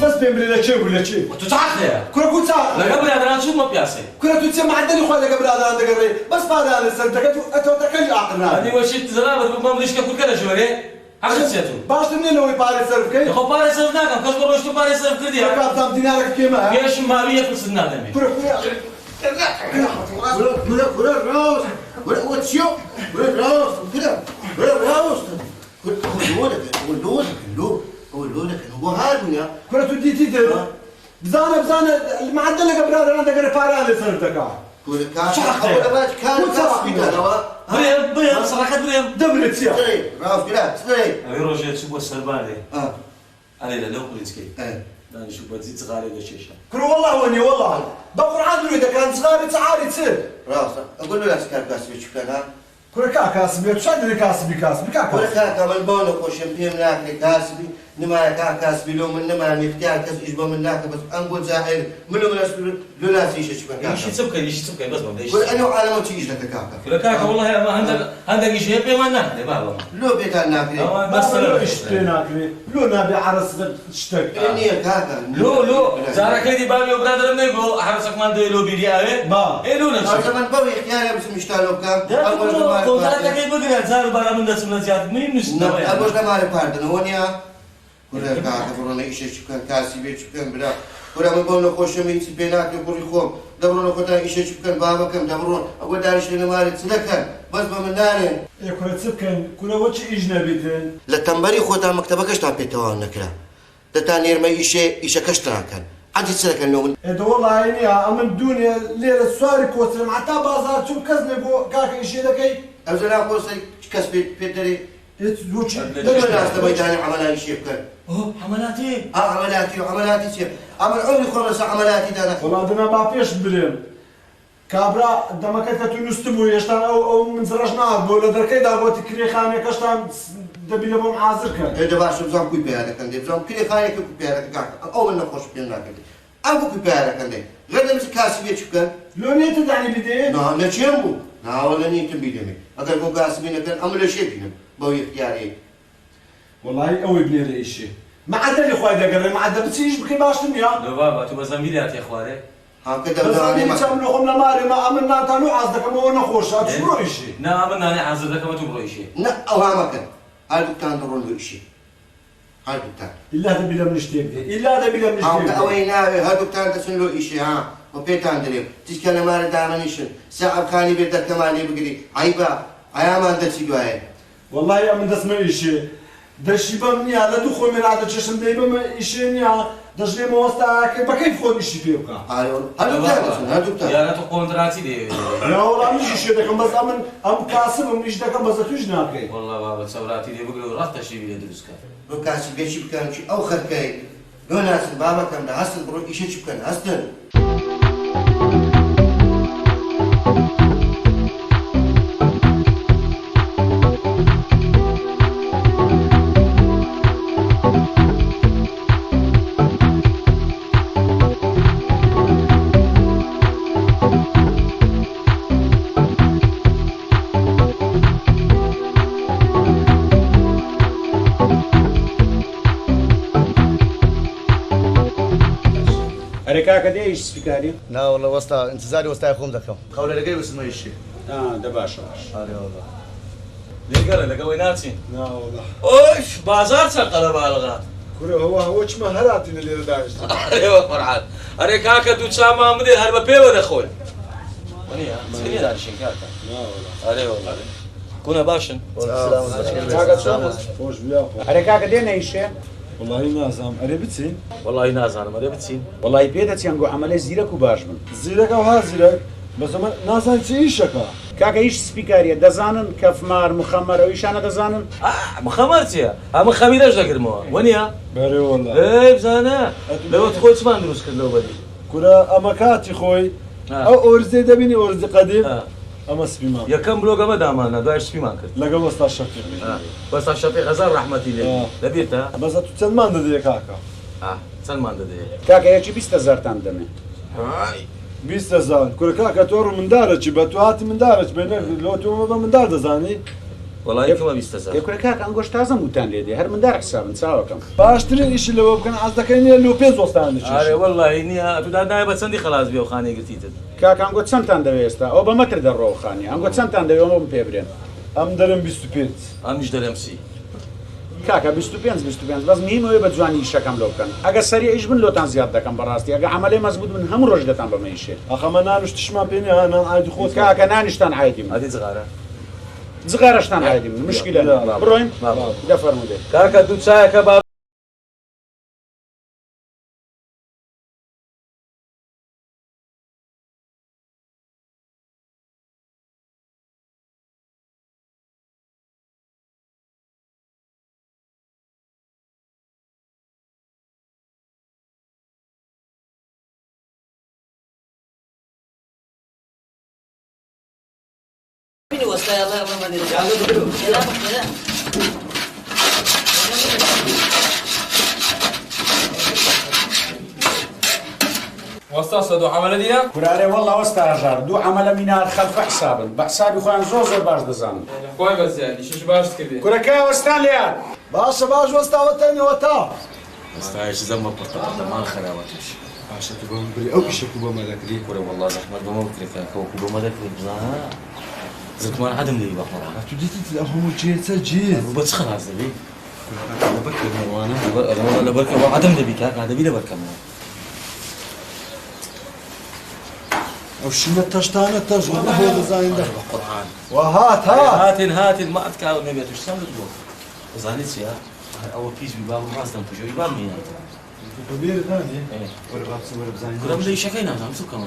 بس بيمري لشيء ولا شيء وتتعقل يا كره كنت لا قبل هذا شو ما بياسي كره تسمع عندني خويا قبل هذا عندك الري بس بعد هذا سنتك اتوقع كل عقلنا هذه وشيت زرابه ما بديش كل كذا شويه عشان سيتو باش منين هو يباري صرف كي خو باري صرف ناكم كاش بروش تو باري صرف كردي كاب دام دينارك كيما ايش ماليه في السنه دمي كره كره راوس كره وتشيو كره راوس كره راوس ولونك هو هاربنيا كره تدي تيتر بزانه المعدل قبل هذا عندك الفاران صرتك كره كاش كان بريم صراحه بريم دبلت يا راوس كده سري ابي روجي تشوف السرباني انا لا لو قلتكي انا شوف بتزيد صغاري ولا شيشه كره والله وني والله بقرعان اذا كان صغاري تعالي تصير راوس اقول له لا سكر كاسبي شكلها كره كاسبي شو عندك كاسبي كره كاكا من بونك وشمبيم ناكل كاسبي نما كاسبي لو من نما نختار كاس اجبا من ناكل بس انقول زاهر منو من اسبي لولا سيشه شكلها ايش تسبك بس ما بديش كل انا على ما تيجي لك كاكا كل كاكا والله ما عندك شيء بما ناكل بابا لو بيت ناكل بس لو اشتري ناكل لو نبي عرس تشتك اني كاكا لو زارك هذي بابي وبرادر من يقول احرسك ما ندير لو بيدي اوي ما ايه لو نفسك زمان بوي اختياري بس مشتالو كان اول زمان كنت انا كيف بقرا زار برا من دسم زياد مين نشتغل اول زمان باردن هونيا كل كاكا فرونا ايش شكان كاسي بيت شكان بلا كل ما بقول خوش ميت بينات يقول خوم دبرون خدنا ايش شكان بابا كم دبرون اقول دارش لنا مارد سلكن بس من نارين كره تسكن كره وجه اجنبيتين لا تنبري خدها مكتبك ايش تعبي توان نكلا تانير ما ايش كشترا كان عندي سلكن لو ده والله عيني امن الدنيا ليله سواري كوتر حتى بازار شو كزني بو كاك ايش لكي ابزلا قوسي كسبت بيتري يتزوج دبر الناس تبي تاني عملها ايش كان حملاتي عملاتي شيء عمل عمري خلص عملاتي ده والله انا ما فيش بريم كابرا دما كانت تنستمو يشتان او من زرجنا بولا دركي دا بو تكري خانه كشتان دبي بو معازر كان هذا باش بزام كوي بيها كان دي بزام كل خانه كوي بيها كان او من خوش بينا كان ابو كوي بيها كان دي غير مس كاسبي شكل لو نيت تعني بدي لا لا تشمو لا ولا نيت بيدمي اگر كو كاسبي كان عمل شيء بينا بو اختياري والله قوي بني ريشي ما عدا لي خويا دقر ما عدا بتسيج بكي باش دنيا لو بابا تو بزميلات يا اخواري هكذا بس بداني ما تعملوا خمنا ماري ما عملنا تانو عزدك ما هو نخوش هتشبرو ايشي نعم انا حاضر لك ما تبغى شيء لا او هامك هذا كان درون له شيء هذا كان الا هذا بلا منشتي بدي الا هذا بلا منشتي او وينا هذا كان تسن له شيء ها وبيتان دريم تشكل مار دامنيشن ساعه كاني بيت كمان يبغي عيبا ايام انت تشجعي والله يا من دسم ايشي دشي بمني على دخول من هذا الجسم دايما ما ايشينيا دجلي موستاك بكيف خد ايشي فيك هذا كان يا لا تقول تراتي دي لا والله مش شيء ده كان بس ام كاسب مش ده كان بس تجناكي والله بابا ثوراتي دي بقول رحت شيء بيدي درس كان لو كاسب بيشي كان شيء او خركاي لو ناس بابا كان ده حسن برو ايش كان حسن أريكاك دي إيش سبيكاري؟ لا والله وسطا انتظاري وسطا يخوم ذكم قولي لقي بس ما يشي ده باشا هذه والله ليه قال لك ويناتي لا والله اوش بازار سقل بالغات كره هو ما هراتين اللي داعش ايوه فرحان اريك هكا دو تسامى مدير هربا بيو دخول ونيا سيني دار شنكاكا لا والله عليه والله كنا باشن السلام فوش بيا أريكاك دي نيش والله نازم اري بتسين والله نازل ما بتسين والله بيدت ينقو عملي زيرك وباشمن زيرك او هازيرك بس ما نازم تيشكا كاك إيش سبيكاري دزانن كفمار مخمر وإيش أنا دزانن مخمرتي اما خميرش ذكر مو ونيا بري والله ايه بزانا لو تقول ما ندرس كله بدي كره امكاتي خوي او اورزي دبيني اورزي قديم اما سبيمان يا كم بلوغ ما دامنا دايش سبيمان كده لقى وسط الشفيق بس الشفيق غزال رحمتي لي لبيتها بس تسلمان دي كاكا سلمان ده كاك إيش بيست زرتان دمي هاي 20000 كل كاكا تور من دارج بتوهاتي من دارج بينك لو تو من دار دزاني والله يكما بيستزاد يقول لك انگوش تازه موتان ليدي هر من دار حساب نساوكم باشترین ئیش لەوە بکەن ئاز دەکەین لەو پێنج وەستان دەچێت آره والله نییە تودا نایە بە چەندی خلاص بێ و خانەی گرتیتت کاک انگو چەندتان دەوێت ئێستا ئەو بە مەتر دەڕۆ خانی انگو چەندتان دەوێت ئەوم پێ برێن ئەم دەرم 25 ئەمیش دەرێم سی کاکە 25 بەس نیمەوەی بە جوانی ئیشەکەم لەو بکەن ئەگە سەری ئیش بن لۆتان زیاد دەکەم بەڕاستی ئەگە عەمەلەی مەزبوط بن هەموو ڕۆژ دەتان بەمەیشێت ئەخەمە نانوش تشمان پێ نییە نان ئایدی خۆت کاکە نانیشتان عایدی من هەدی جغارە جغارەشتان عایدی من مشکلە بڕۆین دەفەرمودێ کاکە دوو چایەکە با وصايا الله ما نرجع وەستا سەد و عەمەلە دیە؟ کورارێ وەڵڵا وەستا هەژار دوو عەمەلە مینار خەلفە حسابن بە حسابی خۆیان زۆر باش دەزانن خۆی بەزیاد ئیشش باشت کردی کورەکە وەستان لێیان باشە باش وەستاوەتەنەوە تا ئێستاش زەمە پڕتەمان خراوەتش باشە تو بۆم بری ئەو ئیشە بۆ مەدەکری وەرە والله زەحمەت بەمە بکرێت کەوەکو بەمە دەکرێت بزانە زتمان عدم لێی بەخۆڕانە تو دیتت لە هەموو جێچە جێت بە چ خلاص دەبی بەکردنەوەوانە لەبەرکەوە عدم دەبی کاکا دەبی لەبەرکەمەوە ئەو شینە تەشتانە تەژ بۆ دەزانین دە قورآن وهات هاتین ما ئەتکاو نەبێت شتم بۆ بزانیت چیە ئەوە پیس بی بام ڕاستم پژۆی بام مێنێت بەبێرت نانێ وەرە بابچە وەرە بزانین گورم لە ئیشەکەی نازانم چ بکەم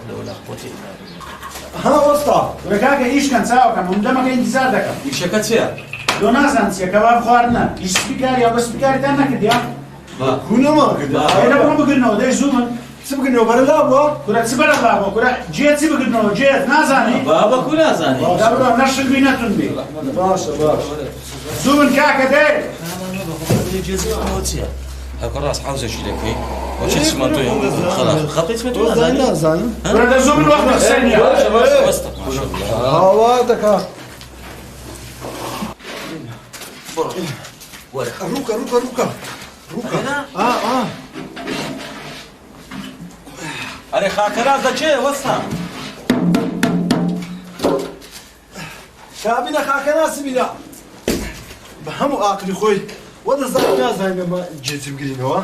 حول ولا قوة إلا بالله ها وەستا کورەکاکە ئیشکەن چاوەکەم هەم دەمەکە ئینتیزار دەکەم ئیشەکە چییە؟ دۆ نازان چیە کەوا خواردنە هیچ سپیکاری یا بە سپیکاریتان نەکردیا کوونەما کرد ئێرە بڕۆ بگرنەوە دەی زوو من چ بگرنەوە بەرە لا بووە کورە چ بەرە بابە کورە جێ چی بگرنەوە جێت نازانی بابا کو نازانی دەبڕۆ نەشل بی نەتون بی باشە باش زوو من کاکە دەی هەکە ڕاست حوزەشی دەکەی وەچ سمان تۆ خلاص خەڵکی چمە تۆ زانین نازانی نازانم کورە دە زوو من وەخت قسەنیە وەستە ماشاءالله هاوا دەکا وەرە ڕووکە ڕووکە ڕووکە ئەرێ خاکەراز دەچێ وەستا کابینە خاکە ناسی بیدا بە هەموو ئاقلی خۆی وە دەزانین نازانین ئەمە جێتی بگرینەوە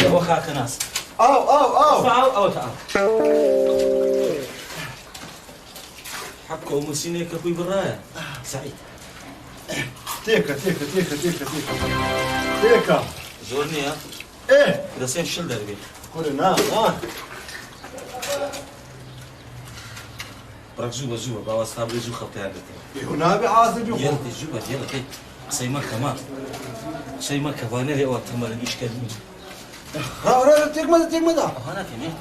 ئەوە خاکە ناس ئاو ئەوە تا حەبکە و موسینەیە کە خۆی بڕایە سعید تێکە تێکە زۆر نییە دەسێن شل دەربێت کورە نا بڕک زوو بە زووە باوەستا بێ زوو خەڵتیان دەکەن ئێوە نابێ ئازبی خۆ يلا تجربة يلا كي قصي ما كمان قصي ما كمان اللي هو تمر ايش كلمي تێکمەدە انا كمان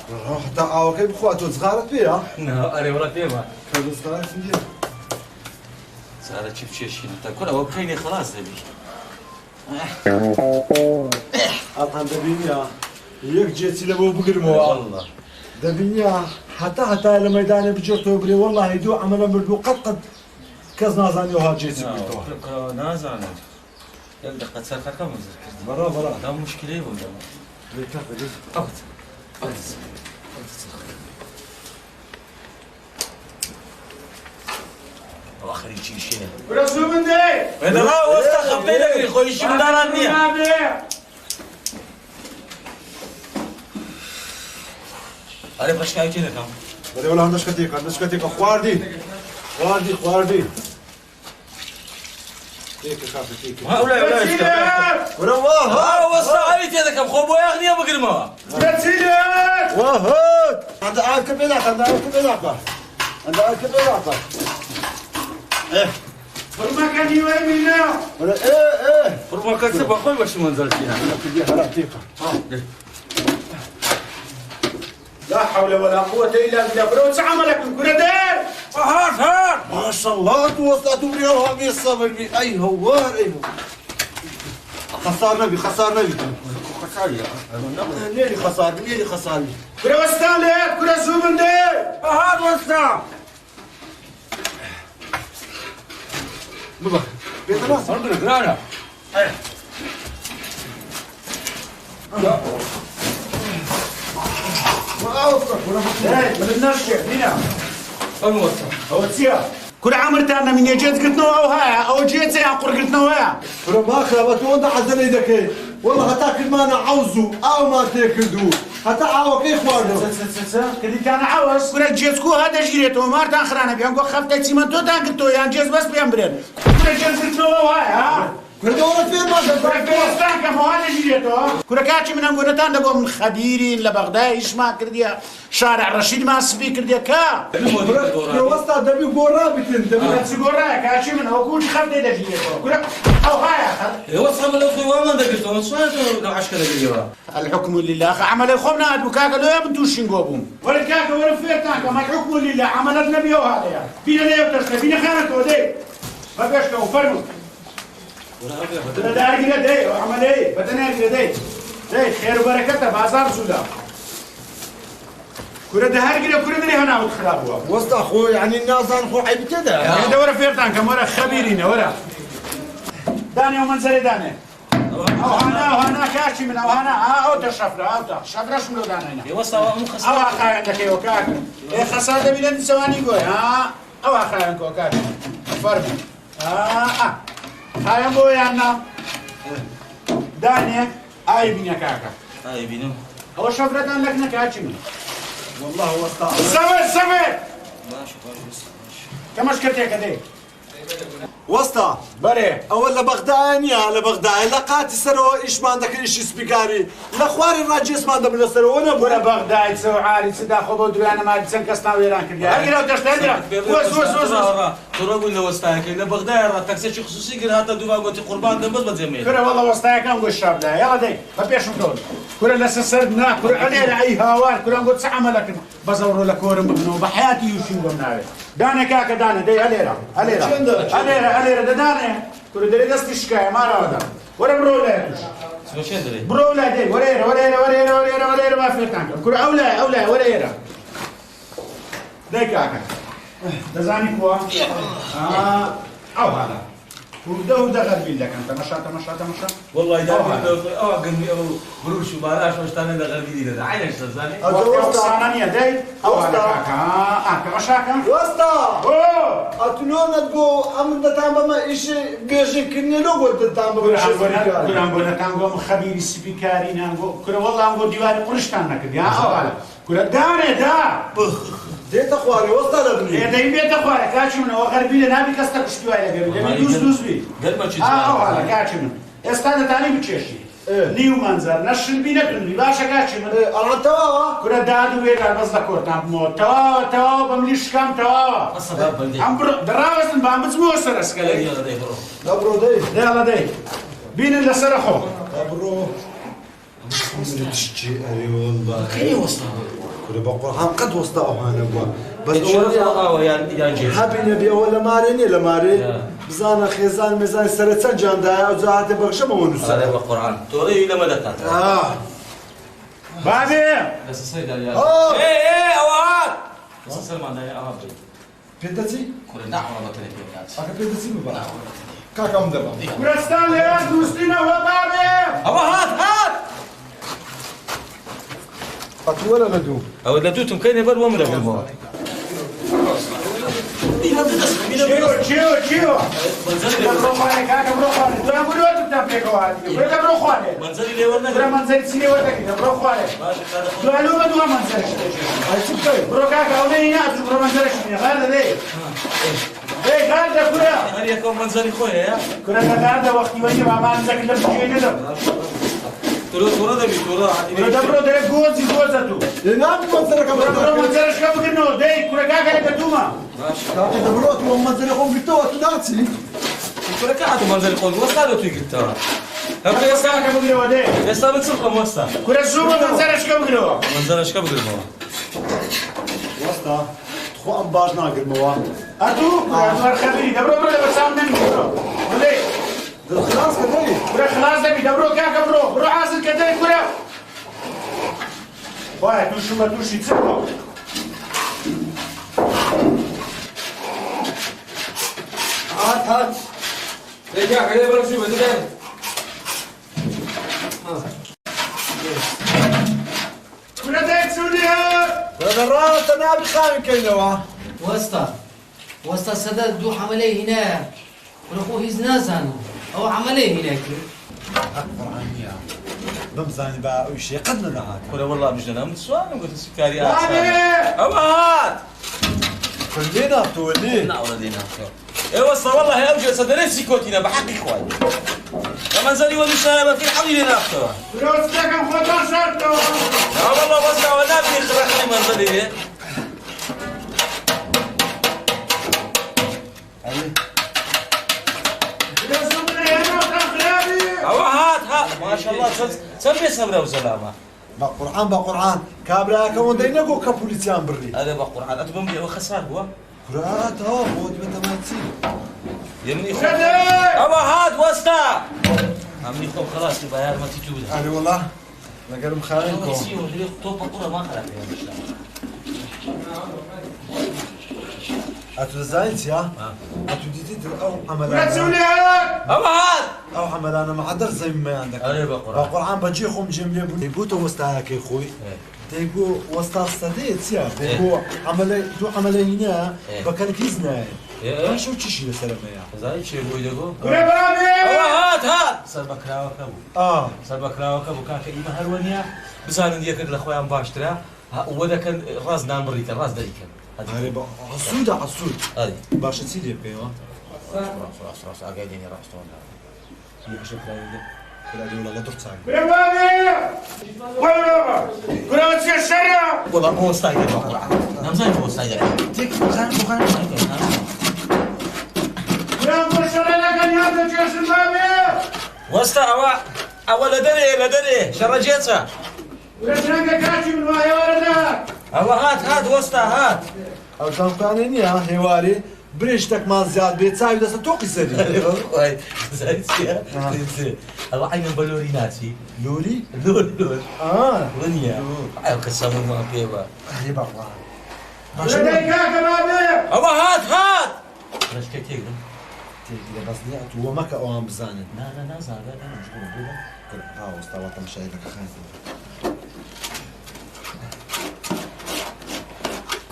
هەتا ئاوەکەی بخوا تۆ زغارت پێە نا انا ولا كيما کەدەستانت سارة شوف شيء شيء تاكل او بكيني خلاص دبي ئەڵان دەبینیا یەک جێتی لە بۆ بگرمەوە والله دەبینیا هەتا لە مەدانێ بجێتەوە برێ وەڵڵاهی دوو عەمەلە مردوو قەت کەس نازانیەوە جێتی بگرتەوە نازانا يلا قد صار كم مزر بەڕا هذا مشكلة ولا أبد آخر شيء کورە زوو من دەی هذا لا وسط خبطي لك خوي شو من داران نيا أنا باش كاي كذا كم بەرێ وەڵام نشکەتێکە خواردی تێکە کافە تێکە هؤلاء وەرە واه وسط علي كذا كم خو بويا أغنية بقول ما وهات عند عارك بيناك فڕمەکەنی وەی مینە ولا فرما كسب أخوي باش منزل فيها لا حول ولا قوة إلا بالله برو چه عملكم كورە دەی هات ما شاء الله توسطت بريوها بي الصبر بي اي هوار اي خسار نبي ليلي خسارة ليلي خسارة كره وستا ليه كره زوبن دي هاد وستا أردنا قرانا بدناش هنا أم وصل هو تسيا كل عمر تاعنا من يجيت قلت له او جيت زي عقر قلت له ما خربت وانت عزل ايدك والله هتاكل ما انا عاوزه او ما تاكلوا هتعاوك كيف وارده كذي كان عاوز كل جيتكو هذا جريته ما تاخرنا بيان خفت سيمنتو تاكلتو يعني جيت بس بيان برين كل جيت قلت له ها كل دورة فين ما كل كم هذا جريته كل كاتش من أقول تان من خبيرين لبغداد إيش ما كرديا شارع رشيد ما سبي كرديا كا كل وسط دبي بورا بتن دبي سيجورا كاتش من هو كل خفت ده جريته كل أو هاي وصل من الأخوة وما ندقيتهم شو لو عشكة دقيقة الحكم لله عمل الخمنا أدو كاكا لو يبدوش نقوبهم ولا كاكا ولا فيرتاكا ما الحكم لله عمل النبي وهذا يعني فينا ليه وترسل فينا خانته ودي ما بيش كم فرموا بدنا داير داي عمل ايه بدنا داي خير وبركته بازار زولا كره دهر كده كره دري هنا وتخربوا وسط اخوي يعني الناس اخو عيب كده هذا ورا فيرتان كم ورا خبيرين ورا داني ومنزل داني او هنا كاشي من او هنا او تشفره او شفره شنو داني هنا يوصل أم خسارة او اخا عندك يا وكاك ايه خساره بلند ثواني قوي ها او اخا عندك وكاك فرق هاي ابو يانا داني هاي بينا كاكا هاي بينو هو شفرتان لك نكاتشمي والله وسط سمر ماشي كم اشكرتك هذي وسط بري اول لبغداد يا لبغداد لقات سرو ايش ما عندك ايش سبيكاري لاخواري الراجيس ما عندهم لا سرو وانا ولا بغداد سو عالي سدا خبود انا ما تسنكسنا ويران كده هاي لو تشتغل وس ترى ولا وستاك إذا بغداد تاكسي خصوصي كده هذا دوبا قلت قربان ده بس زميل كره والله وسطاك كم قول الشاب ده يلا دي ما بيش نقول كره لسه سردنا كره علينا اي هوار كره نقول ساعه لكن بزوروا لك كوره مبنو بحياتي يوشين قمنا دانا كاكا دانا دي عليرا دانا كره دري دست شكايه ما راودا ولا برولا شو دري برولا دي وريرا ما في تانك كره اولا وريرا دي كاكا دزاني كوا او هذا وده غربي لك انت مشات والله إذا قلبي أو بروش وبالاش وش تاني ده غربي ده عينك تزاني وصانانية دي او هذا كاكا مشاكا وسط اتنون تقو ام دتام ما ايش بيجي كني لو قلت دتام كنا نقول تانغو خبير السبيكاري نانغو كنا والله نقول ديوان قرشتان كده او هذا كنا دا ديت اخواري وسط لبني ده يبيت اخواري كاتش من غربي لنا بكستا كشتوايا قبل دوس بي قد ما تشي او هذا كاتش من استاذ تاني بتشيشي نيو منظر نشل بينتون باشا كاتش من انا توا كنا دادو بيقال بس ذكر تام توا بمليش كام توا أصلا بندي عم دراوس بام بتسمو سرس كده يلا ده برو برو دي يلا دي بين اللي سرخو برو تشجي اي والله كني وصل كل بقول هم قد وسط انا ابغى بس يا جيل حبي نبي ولا ماريني لا ماري بزانا خيزان ميزان سرت جان دا وزعت بغشم ونس هذا القرآن توري لما دكان بابي بس سيد يا ايه اواد بس سلمان ده يا أبي بيدتي كل نعم والله ترى كيف اك بيدتي بابا كاكا مدبا كريستال يا دوستينا وبابي أبا هات اتولا لدو أو لدوتم كين يبر ومر في الماء تشيو بروخاني كاكا بروخاني ترى بروت تابليكو هذه بروت بروخاني منزلي لي ورنا ترى منزل سيني وتاكي بروخاني سؤالو بدو منزل هاي تبقى برو كاكا وني هنا برو منزل شنو غير ذي ايه قال ده كره هل يكون منزلي خويا يا كره قال ده وقت يجي ما منزل كده بيجي كده تورا ده بتورا ده برو ده جوزاتو لنام منزلك برو منزل شكو كنو ده كره كاكا كدوما كاكا دبروت ومنزل يقوم بتو تداتي تورا كعد منزلي خويا وصلوا تيجي ترى هم يسا كاكا بغيرو ده يسا بتصير موسى كره زوما منزل شكو بغيرو منزل ايش قبل الماء وسط تخو ام باج ناقر موا اتو كره خبيري ده برو بس عم نمشي برو وليه خلاص كدري كره خلاص دبي دبرو كاكا برو عازل كدري كره واي توش ما توش يتسمع هات رجع عليه برا شو بدي كره دايت سوريا ودرات انا بخام كيلوا وسطى سدد دو حمليه هنا ونخوه هزنازان أو عمليه هناك اكبر عني يا بمزاني بقى اي شيء قدنا نعاد ولا والله مش انا متسوان قلت السكري وابي هات كلنا تولي لا ولدينا ايه وصل والله يا اوجه صدر نفسي كوتينا بحق اخوي كمان زالي ونسا ما في حولي لنا اكثر كره استكم خطر شرطه لا والله وصل ولا بدي خرجني من ظلي هات ما شاء الله تسمي سمره وسلامه بقرآن كابلا كون دينكو كبوليسيان بري هذا بقرآن أتبم بيه وخسار هو قرآن هو بود بتماتي يمني خو أبا هات وسطا عمني خو خلاص يبقى يا ما تجوده أنا والله لقرم خاينكم سيو اللي طوب قرة ما خلق يا أتو زاينت يا أتو ديتي أو كره عملان سوريا أبا هات أو عملان ما حضر زي ما عندك أنا بقرآن بقرآن بجي خوم جملة بيقو تو وستاك يا خوي تيقو وسط الصديق يا تيقو عملي هنا بكن كيزنا ما شو تشي لسلامة يا زايد شيء بو يدقو كره بابي أبا هات سلبك راوك أبو سلبك راوك أبو كاك إيما هالونيا بزارن ديك الأخويا مباشرة وده كان راس نام بريكا راس دريكا هذا عصود عصود هذه باش تسيدي بيوا راس قاعدين راس تون يحشك لا كلا دولة لا ترتاح كره بابي وين بابا كره وتشي الشارع والله هو ستايل نمزاي هو ستايل تيك زين بخان كره مرشرة لكن هذا جيش البابي وستا أول لدري شرجيتها كره شنقة كاتي من وهي ولدك أبا هات وستا هات أو كان يا هواري بريشتك ما زياد بيت سايد بس توقي سري زين سيا الله عين بلوريناتي لولي لول ونيا أيوة كسامو ما بيبا هي بقى كره دايكاك بابي أبا هات ليش كتير تيجي بس نيات هو ما كأوام بزانت لا زاد أنا مش بقول ها واستوى مش شايفك خايف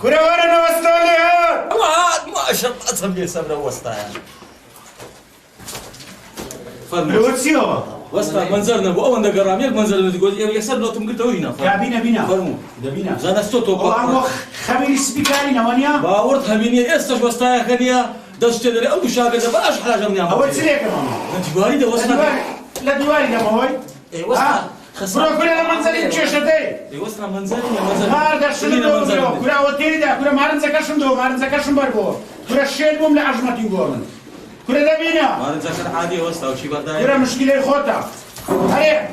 كره ورنا وستولي أبا هات ما شاء الله أسمي سمرة وستا يعني لوتسيو وستا منزلنا بو أول نقرام يك منزلنا تقول يكسر لو تمقل توينا يا بينا فرمو بينا زاد استوتو وعمو خمير سبيكاري نوانيا باورت هميني استش وستا خنيا دش تدري أو شاقة ده بلاش حاجة من أول سريك ماما أنت جواري ده وستا لا دواري ده ماهوي وستا برو كره منزلي تشيشتي وستا منزلي منزل مار درشنو برو كره وتيري ده كره مارن زكاشم بربو كره شيل بوم لعجمتي يقولن كره ده بينا ما نتذكر عادي وستا وشي برداي كره مشكلة خوتا هري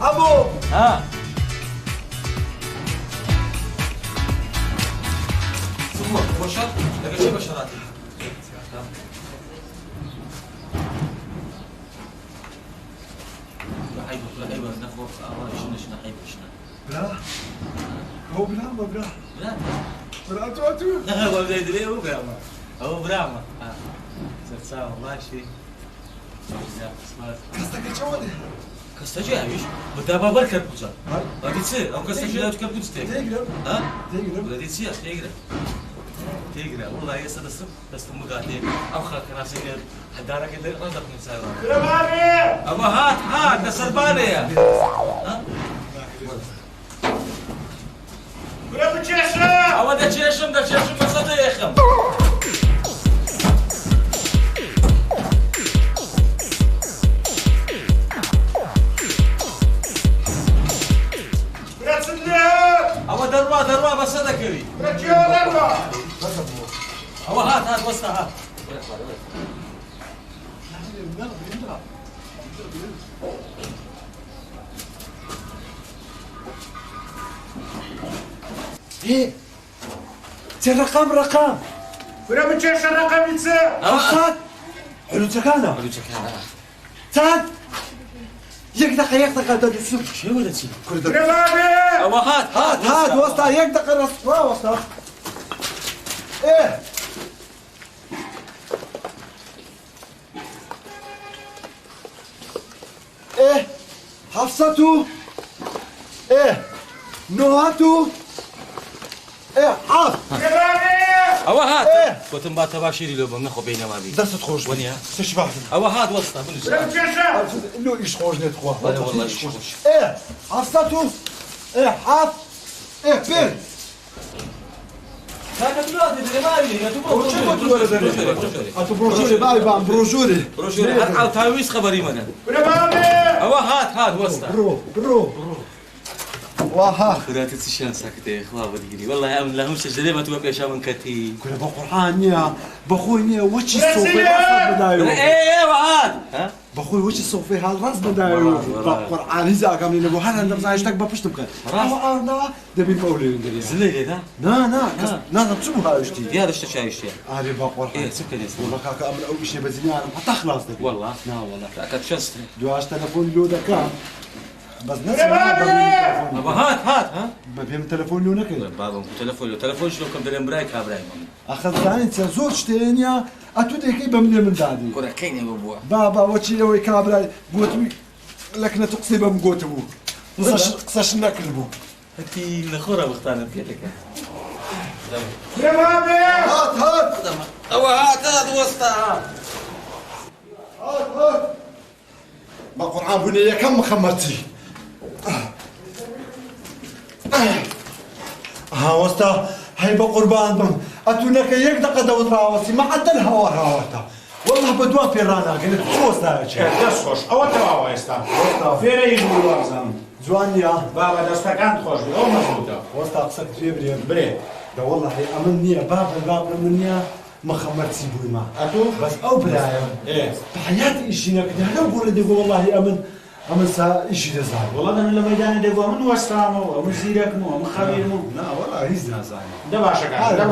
أبو ها سمو وشط لقى شي بشراتي لا ايوه نخوف شنو بلا هو بلا لا بلا تو لا هو بدي يدري هو براما صرت ساعه ماشي قصدك شو كستجي عايش بتابع بركة بوزا ما تصير أو كستجي لا تكبر تستيق تقرب ها تقرب ولا تصير تقرأ والله يسد الصف بس مقاتل أو خاك ناس يقدر حدارك اللي رزق من سايران كره بابي أبا هات نسر بالي ها بچێشە ئەوە دەچێشم بە سەدەیەخم ئەوە دەڕوا بە سەدەکەوی ئەوە هات وەستا هات ايه تي رقم برا بچێشە ڕقەمی چ صاد حلو تكانا صاد يك دقيقة دادو سوق شنو ولا شي برا بابێ ئەوە هات وسطا يك دقيقة وسطا ايه ايه حفصته ايه نوهته ايه حاف ئەوە هات إيه. گوتم با تەباشیری لۆ بم نەخۆ بینەما بی درست تخرج ونيا تشبع ئەوە هات وەستا برا بچێشە لو ايش خوش نتخوا والله إيش خوش. ايه حفصته ايه حاف ايه بير كانت بلادي اتو بروجوري باي بام بروجوري أو تاويس خبري منا برا بابێ أو هات وسطا برو واها خراتي تشان ساكتة إخوة بديري والله أمن لهم شجرة ما توقع شامن كتي كنا بقرآن يا بخوي يا وش الصوفي راس بدايو إيه وهات ها بخوي وش الصوفي هالراس بدايو بقرآن هزا كاملين ابو هلا نبزا عشتك ببشت بكن انا دبي المولد ندير زلي ده لا تشوف هاي اشتي يا رشت شايش يا هذه بقرآن إيه سكر يا والله كاكا امر اول شيء بزنيان حتى خلاص والله لا والله كانت شست دواش تلفون لو دكا بس ناس أبو هات ها ببيم تلفون لو نكي بابا تلفون شلون كم درهم برايك ها برايك اخذ ثاني تزوج تينيا اتودي كي بملي من دادي كورا كين يا بابا بابا وشي لو كابراي قوتوي لكن تقصيبه مقوتو قصاش ناكلبو هتي نخورة بختار بيتك برا بابێ هات أو هات وسطا هات ما قرآن بنية كم خمرتي ها وستا هاي بقربان بم اتونك يك دقه دور راوسي ما عدل هوا راوتا والله بدوان في رانا قلت شو وستا دەست خۆش ئەوە تەواوە ئێستا فێرەی وازم جوانيا بابا دەستەکان خۆش بێ ئەو مەزبوطە وستا قصك تبري برێ ده والله امنيه باب منيا ما خمرتي بويما ئەتوو بس او برايم إيه بحياتي إشي نكده لو بقول دي والله أمن سا إشي دزاي وڵا دەن لە مەدانی دەگووە من وەستامەوە من زیرەکمەوە من خەبیرم لا والله هيز نازاي دە باشەکان دە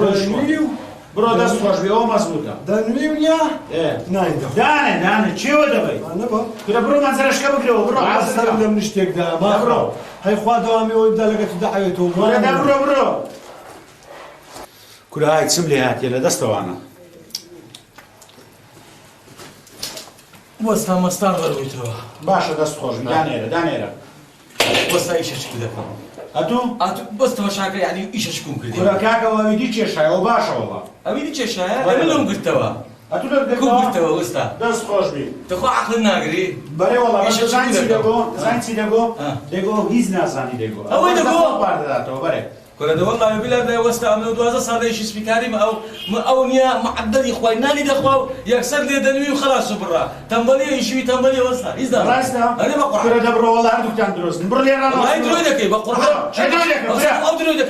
بڕۆ دەست خۆش بێ ئەو مەزبوطە دنويونيا إيه نايدو دانێ چێوە دەبەی أنا با کرە بڕۆ مەنزەرەشکە بکرەوە بڕۆ عسر لم نشتك دا ما برو. هاي خوا دوامي ويبدا لك دعيته وەرە دە بڕۆ کورە های چم لێ هاتیە لە دەستەوانە وسطا مستار ضرورتها باشە دەست خۆش دانێرە وسطا إيش أشكي لك ئەتوو بس تماشاك يعني إيش أشكون کورە كذي کاکەوە ویدی کێشایەوە باشەوە أبي ليش يا أنا لهم قلتوا ئەتوو لە كم قلتوا وسطا دەست خۆش بی تخو عقل ناقري بەرێ وەڵا إيش زانچی أشكي لك دەگۆ دەگۆ هیچ نازانی دەگۆ ئەوەی دەگۆ؟ باردەداتەوە بەرێ كل ده والله بلا بلا وسطا من دوازة صار ليش سبيكاري أو نيا معدل إخوي ناني دخوا يكسر لي دنوي وخلاص برا تنبلي يشوي تنبلي وسطا إذا ڕاستە أنا بقول کورە دەبڕۆ وەڵا هەردووکتان دروستن بڕ لێرە والله يدرودك بقول أو درودك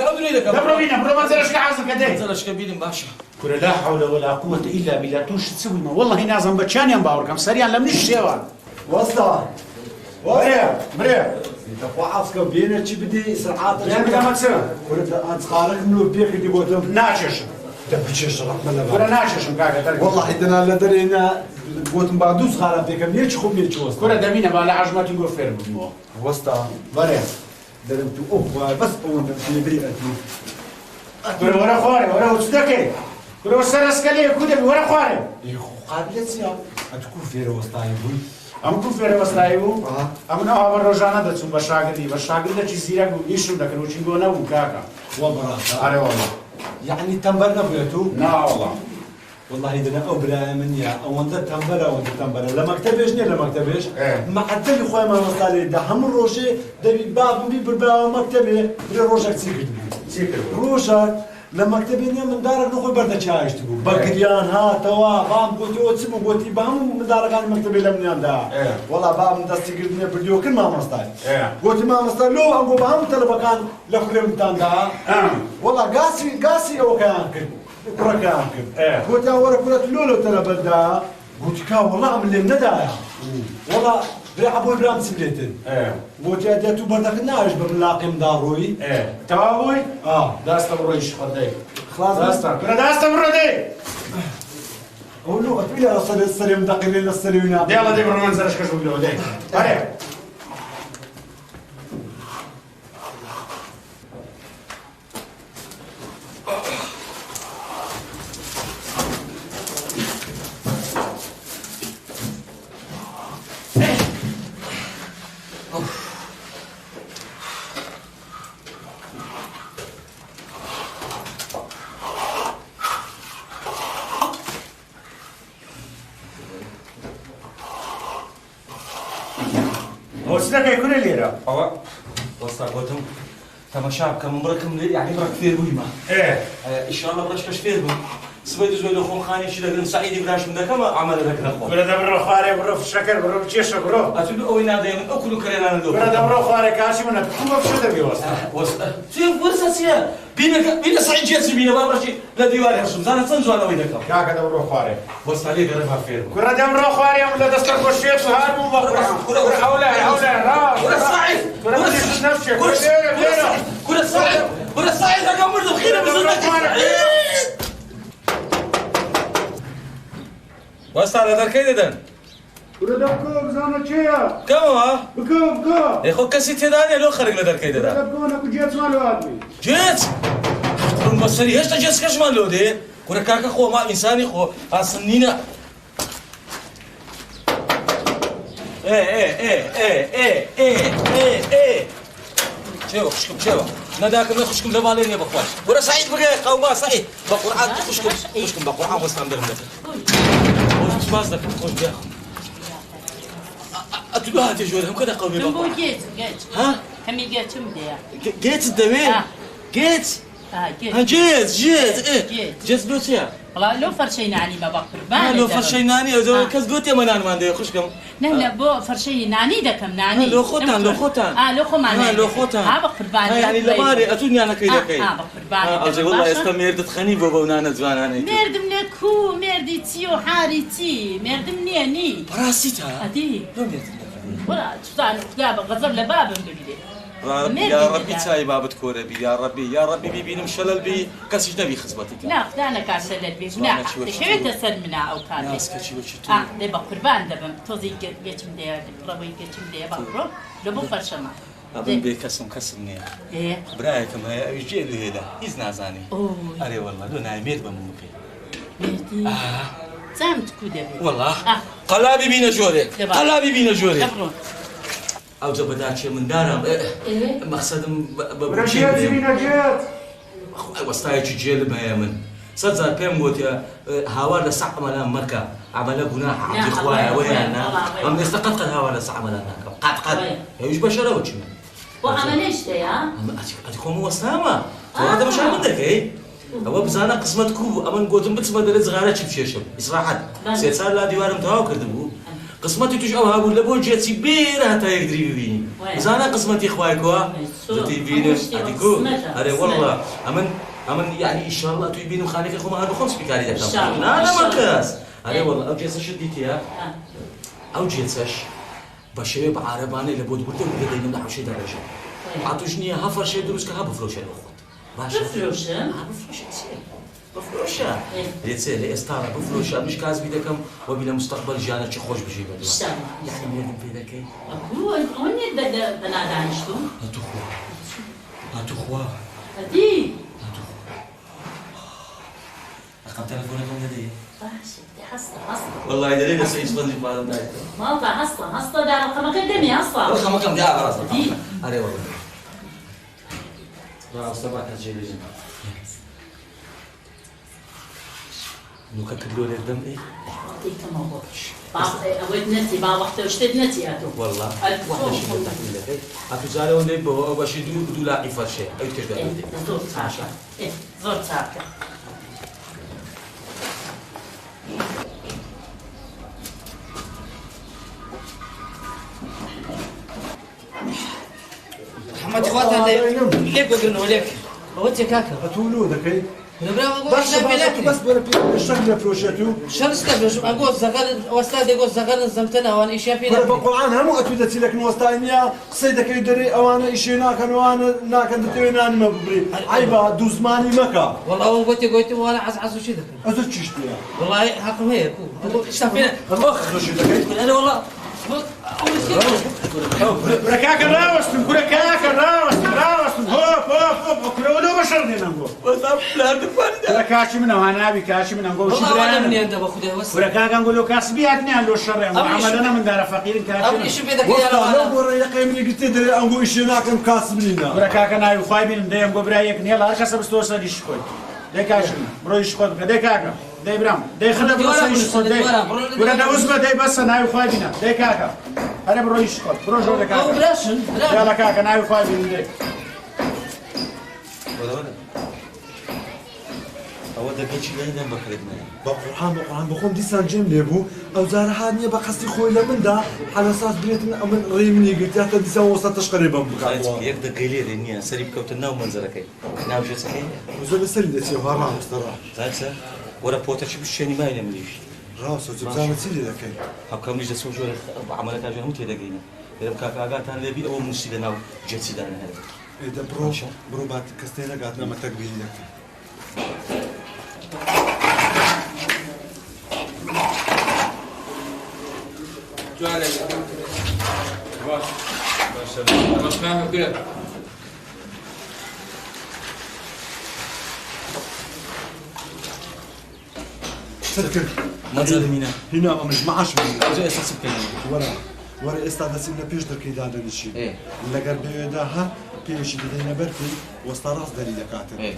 دەبڕۆ بینە بڕۆ مەنزەرەشکە حەزم کە دێ نزلش كبير باشا کورە لا حول ولا قوة إلا بالله توش تسويمە والله نازم بەچانیان باوەڕکەم سەریان لە منیش شێوان وسطا برێ انت خوا عسكر بينا شي بدي سرعات دەمە چ ورد أنصارك منو بيك دي بوتم ناچێشم دبتشيش رحمة الله کورە ناچێشم کاکە تەرگە والله إذا لا درينا بوتم بعدو صغار بيك ميتش خو ميتش وسطا کورە دەبینە با لە عژمەتی گۆ فێر ببمەوە وسطا بەرێ درمتو أوه بس أول من بريئتي کورە وەرە خوارێ وەرە چ دەکەی کورە سەرسکە لێ کو دەبی وەرە خوارێ قابلت سيا أتكون فيرو وسطاي بوي ئەم کو فێرە وەستایی بوو ئەم ناوە ڕۆژانە دەچوون بە شاگردی دەچی زیرەک بوو ئیشم دەکەن وچی بۆ نەبوو کاکە والله ئارێ وەڵا يعني تنبرنا بيتو ناوەڵا والله إذا أنا أبرا من يا أو أنت تنبرا وأنت تنبرا لما كتبش نيا لما كتبش ما عدل خويا ما وصل ده هم روجي ده باب بي بربا مكتبه بري روجك تيجي ڕۆژێک لە مەکتەبێنیە منداڵێک نەخۆی بەردە چاویشت بوو بەگریان هاتەوە بام گوتیەوە چ بوو گوتی بە هەموو منداڵەکانی مەکتەبێ لە منیاندا وەڵا بام دەستی گرتنێ بردیوەکرد مامۆستای گوتی مامۆستا لۆ ئەمگۆ بە هەموو تەلەبەکان لە خوێنتاندا وەڵا گاسی ئەوەکەیان کرد کوڕەکەیان کرد گوتیان وەرە کورەت لۆ لەو تەلەبەتدا گوتی کا وەڵا ئەم لێم نەدایە وەڵا برا عبۆی برام چیم لێتن گوتیا دێت و بەردەکرد ناویش بە ملاقیمدا ڕۆی تەواوی داستە بڕۆیش خۆدەی برا داستە بڕۆدەی ئەو لۆغەت بینە لە سەرێم دەقیلێ لە سەرێوی نابێ دێڵە دێ بڕۆ من سەرش کەش بگرەوە دەی هەرێ وەسلەکەی کورە لێرە ئەوە وەستا گوتم تەماشا بکەم بڕکم لێ یعنی بڕک فێر بوویمە ئیشاڵڵا بڕشکەش فێر بووم سبەی دوزۆی لە خۆم خانێکی دەگرم سعیدی براشم دەکەم ئەمەلە دەکرە خۆم برە دەبڕۆ خوارێ بڕۆ شەکەر بڕۆ چێشە بڕۆ ئەتون ئەوەی نادەیە من ئەو کولو کەرێنانە دۆ برە دەبڕۆ خوارێ کاسی منە کووە بشە دەبێ وەستا وەرسە چییە بینە سعید جێچی بینە با بڕشی لە دیواری هەشم زانە چەند جوانەوەی دەکەم کاکە دەبڕۆ خوارێ وەستا لێ گەرە با فێر بوو برە دەبڕۆ خوارێ لە دەستە خۆشێت و هار بوو بە كرة صاعد كرة صاعد رقم مرد بخيرة بزنك واسطة على ذلك كيدا برە دەبکۆ بزانە چێە كم ها بکۆ بکۆ يا خو كسي تداني لو خرج لذلك كيدا دەبکۆ نەکو جێت مالو هاتبی جيت المصري هشتا جيت كاش مالو دي كرة كاكا خو ما إنساني خو أصنينا شو خشكم شو نداك من خشكم لبالين يا بخوان ورا سعيد بقى قوما سعيد بقرعان خشكم بقرعان وسلام درم وش بازدك خوش بيا اتبعت جودهم كذا قومي بقى جيت ها همي جيت مديا جيت الدوين جيت جيت جيت بوتيا والله لو فرشيناني ما بقربان لو فرشيناني كز قلت يا منان ما عندي خشكم لا بو فرشيناني دكم ناني لو خوتان لو خو ماني لو خوتان ها بقربان يعني لباري اتوني انا كيدا كي بقربان اجي والله استمر تخني بابا ونانا زواناني مرد منكو مردي تيو حارتي مرد منيني براسيتها ادي لو مرد ولا تطان كتاب غزر لباب ببيدي يا ربي تاي بابت كوربي يا ربي بيبين مشلل بي كاسيش نبي خصبتك لا خدانا كاسلل بي لا شوية تسلمنا او كان ناس كشي وشتو ده بقربان دبم توزي جيتم ده روي جيتم ده بقرو لو بفرشما أبن بكسم كسمني إيه برايكم هي يجي له هذا إذن زاني أري والله لو نايميت بممكن ميتي زعمت كودة والله قلابي بينا جوري قلابي بينا جوري أو زبدات شيء من دارم مقصد برجيت بينا جيت وستاي تجيل ما يمن صدق كم قلت يا هوار لسع عملا مكة عملا جناح عبد إخويا ويانا أم يستقط قد هوار لسع عملا قد يوش بشرة وشمن وعمل إيش ده يا؟ أتكون وسامة هذا مش عندك إيه هو بزانا قسمت كوب أمن قلتم بتسمى دلت صغيرة شيء بشيشم إصراحة سيصير لا ديوارم تهاو كردبو قسمتي تجعوها أقول لبون جيت سبيرة حتى يقدر يبيني بزانا قسمتي إخوائكوا زتي بينو أتيكو أري والله أمن يعني إن شاء الله تبينو خالك أخو ما هذا خمس بكاري ده أنا مكاس أري والله أو جيت شديتيها أو جيت بشباب عرباني لبود بودو ولا دايما نحو شيء درجة عطوشني هفر شيء دروس كها بفلوشة الأخوات بفلوشة؟ بفلوشة يتصير لي استارة بفلوشة مش كاز بيدكم وبلا مستقبل جانا تشي خوش بجيبه يعني مين بيدك ايه؟ هو هوني بنادى عنشتو؟ هاتو خوا هدي رقم تلفونكم لدي حصة والله دليل سيد فضلي بعد ذلك ما حصة ده رقمك قدامي حصة رقمكم ده على راسك أري والله راس تبعك الجيل نوكا كدلو لك دم ايه؟ تمام أود نتي با وقت اشتد نتي أتو والله واحدة شيء من تحت لك ايه أتو زاري وني بو باشي دو لاقي فرشة أيوة كش ده زور ساعة إيه زور ساعة محمد خواتها ليك وقلنا وليك وانت كاكا أتولودك إيه بس بس الشغلة فروشتو شان استبلش اقول زغل واستاذ يقول زغل زمتنا وانا ايش في أنا بقول هم أتودت لك نوستانيا قصيدك يدري أو أنا إيش ناكن وأنا ناكن تتويناني ما ببري عيبة دوزماني مكا والله اول قلت وانا عز وش ذاك أزوج تشتري والله حقهم هيك ايش فينا انا والله كاكا راوستم كل كاكا راوستم هوب كلو بشرني نقول ولا كاشي منه وانا ابي كاشي منه نقول شو والله انا مني انت باخذها بس ولا كاكا نقول له كاسبياتني عنده الشر عملنا من دار فقير كاشي ابي شو بدك وقت يا لو رب برا يقيمني قلت تدري أنقول إيش ناكن كاسبنينا ولا كاكا نايو خايبين دايم قبرايك نيلا هركا سبستوسا دي شكوي ده كاشي برو يشكوي ده كاكا ده برام ده خدها بس يشكوي ولا ده وزبه ده بس نايو خايبين ده كاكا انا برو يشكوي برو جو ده او كاكا بلاشن يلا كاكا نايو خايبين ده ولا أود أقول شيء لا يدم بخلقنا بقرحان بقوم دي سانجيم ليبو أو زار هادني بقصدي خوي لمن دا على أساس بيتنا أمن ريمني قلت يا تدي سوا وسط قريبا خايف بكا يقدر قليل إني سريب كوتنا ومنظرك ناو شو سكين وزول سلي دتي وهرا مستراح زاكسا ولا بوتر شو بشيني ما يلمليش راس وزبزانة سيدي ذاك حكم لي جسوا شو عملك أجل هم تيدقينا إذا كاكا قات أنا لبي أو مسيدنا أو جتسي دانا هذا إذا برو بات كستينا قاتنا ما تقبل لك جوالي باش فاهم كده تذكر منظر مينا هنا مش معاش أجل أساس بكلام ورا استاذ سيدنا بيش دركي دادا الشيء إيه لقر بيداها بيش بدينا بركي وستراس دليل كاتب إيه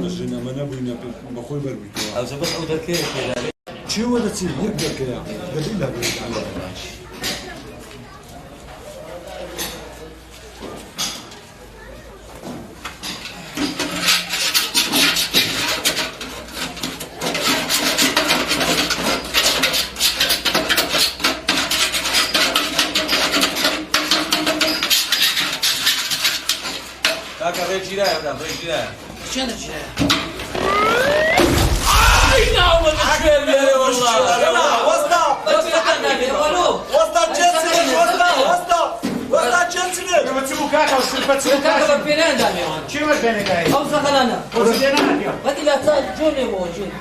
جينا ما نبوينا بخوي بربي أو زبط أو ذاك كذا شو ولا تصير يقدر كذا دليل لا بيت على كاكا ريجي لا يا ولد ريجي لا شنو شنو نعم المشكلة يا والله وسطا وسطا جنسي وسطا جنسي بتسيبوا كاكا وتسيبوا كاكا كاكا بينان دامي شو بدنا جاي او زغلنا وزينا اليوم بدي لا جوني موجود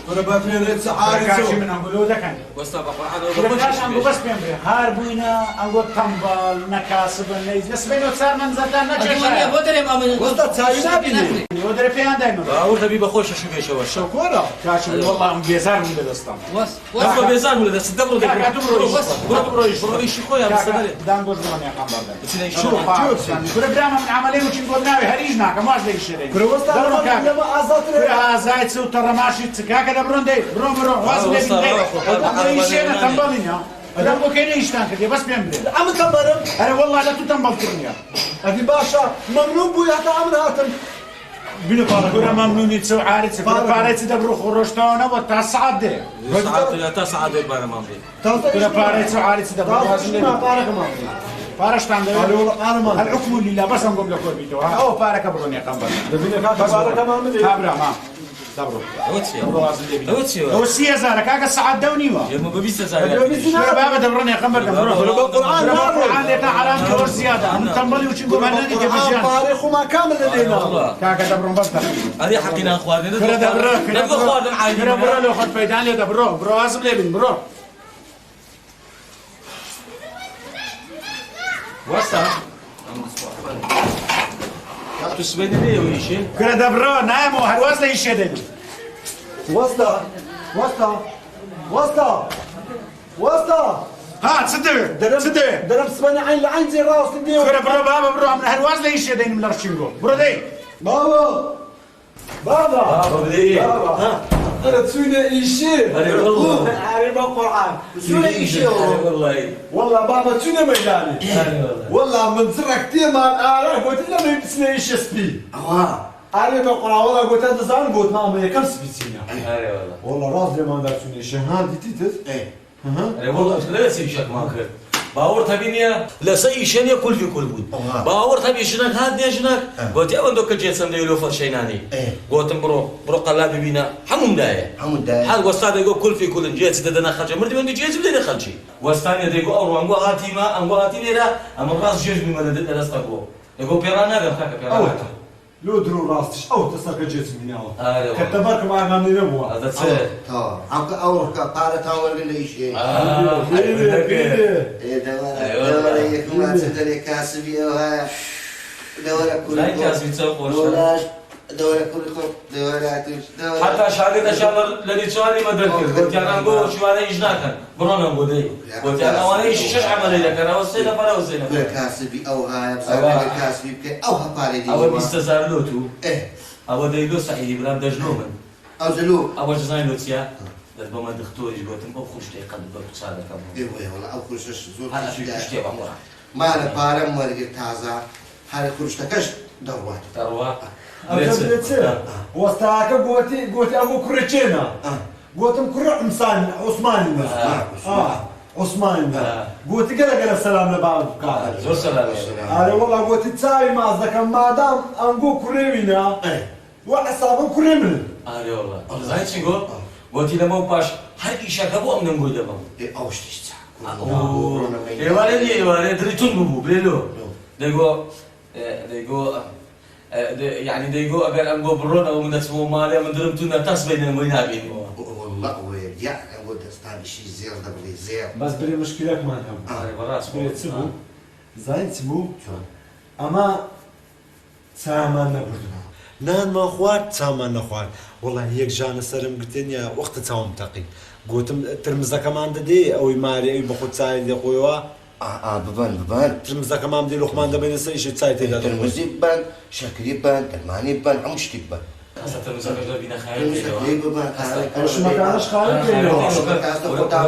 ولا بافين ريت كاشي سعاري من نقولوا ده كان وسط بقى ولا كاش هذا انقو بس بيمري هاربوينا انقو تنبال نكاسب نيز بس بينو صار من زتان الدنيا نجاش بدري ما من وسطا تساوينا بيني ودري فيها دايما أول تبي بخوش شو بيشوا شو كورا كاشي والله ام بيزار من دلستان بس بيزار ولا بس دبروا كاكا دبرو بس دبروا ايش خويا بس كاكا دانقو زمان يا خمبر بس لا شو شو كل برامج من عملين وشين قلنا هريجنا كما زي الشيء كل وسطا دبرو كاكا لما ازاتري كل زايد سو ترى ماشي كاكا دبرون دي برو واسم دي دي شيء تنبالين لا مو كاين يشتان كذا بس بيمري عم تنبرم انا والله لا تنبل كرنيا هذه باشا ممنوع بو حتى عمل هاتم بينو كورا ممنون يتسو عارض كورا باريت دبرو خروجتونا وتصعد دي تصعد البارة مامبي كورا باريت عارض دبرو ما بارك ما بارشتان دي الحكم لله بس نقول لك بيتو او بارك برون يا قنبر دبينا كاكا بارك ما عمل كابرا ما دبرو هو السيا زارك كاكا سعد دوني يا ما ببيس زاي كورا بابا دبرون يا قنبر دبرو القرآن لتا علامة كور زيادة من تنبلي وشي قول هنالي جبجان تاريخ وما كامل لدينا كاكا دبرون بس هذه حقنا اخواني كورا دبرو نبغى اخواننا عايزين كورا برو لو خد فيدان لي دبرو برو هازم ليبن برو وسط تسبني ليه ولا شيء كورا دبرو نايمو هالوزن يشدد وسطا وسطا وسطا وسطا ها تصدق درب سبنا عين لعين زي راس الديو كورا برو بابا برو من هالوزن يشدد من الرشينجو برو دي بابا بابا بدي بابا أنا تسوينا إيشي أري والله عارف القرآن تسوينا إيشي والله والله بابا تسوينا ميداني والله والله من زرك تيمان أعرف قلت لنا ما يبسنا إيش يسبي عارف القرآن والله قلت هذا زمان قلت ما يكم سبيتينا أري والله والله راس ما دار سوينا إيش هذه تيتس أري والله لا تسوي شك ما كر باور تبينيا لا سي شنو كل في كل بود باور تبي شنك هاد شنك قلت يا وندك جيت سمدي لو فرشيناني قلت برو قلاب بينا حمم دايه حال واستاد يقول كل في كل جيت تدنا خرج مرتي وندي جيت بدي خرجي واستاد يقول اور وانغو هاتي ما انغو هاتي ليرا اما راس جيج من مدد الاستقو يقول بيرانا قال كاكا بيرانا لو درو راستش أو تسرق جيت من ياو أري والله كتبارك مع غامني نبوا هذا سهل عم أول قارة تاول قلنا إيش بيدي إيه دورة يكون تدري كاسبي وها دورة كل لا كاسبي تسوق ولا دورة كل دورة حتى شاهد شغل الذي سؤالي ما ذكر قلت انا نقول شو هذا يجناك برونا نقول قلت انا وانا ايش عمل لك انا وصينا فلا وصينا كاسبي او هاي بصراحه كاسبي بك او هبالي دي او بيستزار لوتو ايه او ديلو سعيد بلا دجنومن او زلو او جزاين لوتيا ربما دكتور يقول تم خش تقدم بتصادق ايه والله او كل شيء زور هذا في كشتي بعمره ما انا بارم ورقه تازه هاي كل شيء تكش دوات تروى وستاك قوتي أبو كريتشينا قوتي كرة عمسان عثماني عثماني قوتي قال السلام لبعض زور سلام أنا والله قوتي تساوي ما أصدق ما دام أنقو كريمينا وحسابه كريمنا أري والله زين شو قول قوتي لما باش هر إيش كابو أم نقول دبام ايه اوش تشتا إيوالي دريتون ببو بليلو ديقو يعني ديقو أجر أنقو برونا ومن اسمه مالي من درمتونا تسبين المينابين والله ويرجع اقول استاذ شيء زير دبلي زير بس بري مشكلة ما هم أري براس بري تسبو زين تسبو أما سامان نبردنا نان ما خوات سامان نخوات والله هيك جانا سرم قلتني وقت تساوم تقي قلتم ترمزة كمان دي أو يماري أو بخود سايد يقويوا ببان ترمزة كمان دي لقمان ده بين سيش تسايد ده ترمزي بان شكري بان تلماني بان عمشتي بان أصلا ترمزة بينا خيال ترمزي بان وش ما كانش خالد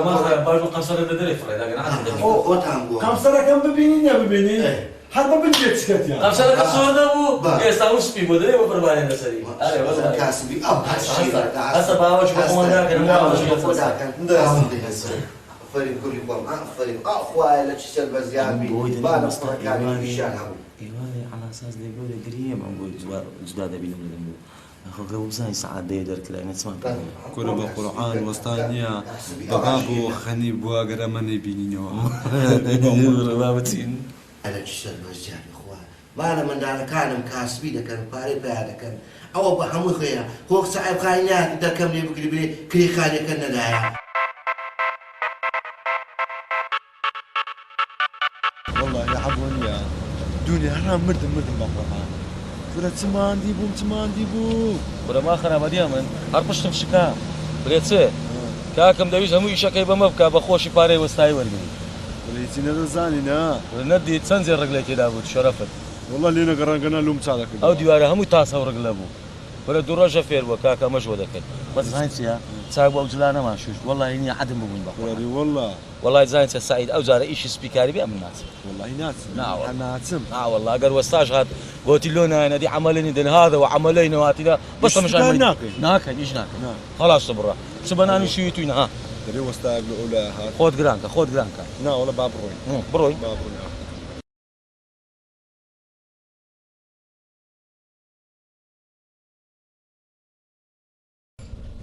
ما برضو قصر الدري فريد أنا عندي او تام كم سنة كم ببينين يا ببينين حتى بنجيت سكت يعني قصر الصور ده هو يستعمل في مدري وبرباني نسري أري والله كاسبي او هسه باوش بقوم ده كان باوش فريق كل يوم فريق اخويا لا تشتغل بزيادة بانا فرقاني في شان هو ايوه على اساس اللي يقول قريب عم بقول جداد بينهم وبينهم اخو قبل زي ساعات ديدر كلا نسمع كل بالقرآن وسطانيا بابو خني بواقر مني بينيو ربابتين انا تشتغل بزيادة اخويا بانا من دانا كان مكاسبي ده كان باري بهذا كان او بحمو خيا هو صعب خاينات ده كم لي بكري كري خاني كان دايا والله يا عبون يا دنيا حرام مردم بالقرآن ولا تمان ديبو ولا ما خنا مديما هربشت في شكا بريتسي كاكم دويش همو يشكي بمبكى بخوش باري وستاي ورقي وليتينا رزانينا وندي تنزل رجلك يا ابو شرفت والله لينا قران لوم تساعدك او ديواره همو تاسا ورقلبو ولا دروجه فير وكاكا مجودك بس زاينسيا صاحب اوزلانا ما شوش والله اني عدم بقول بقى والله زاينسيا سعيد اوزار ايش سبيكاري بي ام الناس والله ناتم والله قال وستاج هذا قلت له انا دي عملين دين هذا وعملين واتي بس مش ناكل ايش ناكل خلاص صبره سبنا نشيتو ها دري وستاج الاولى هذا خذ جرانكا لا ولا باب بروي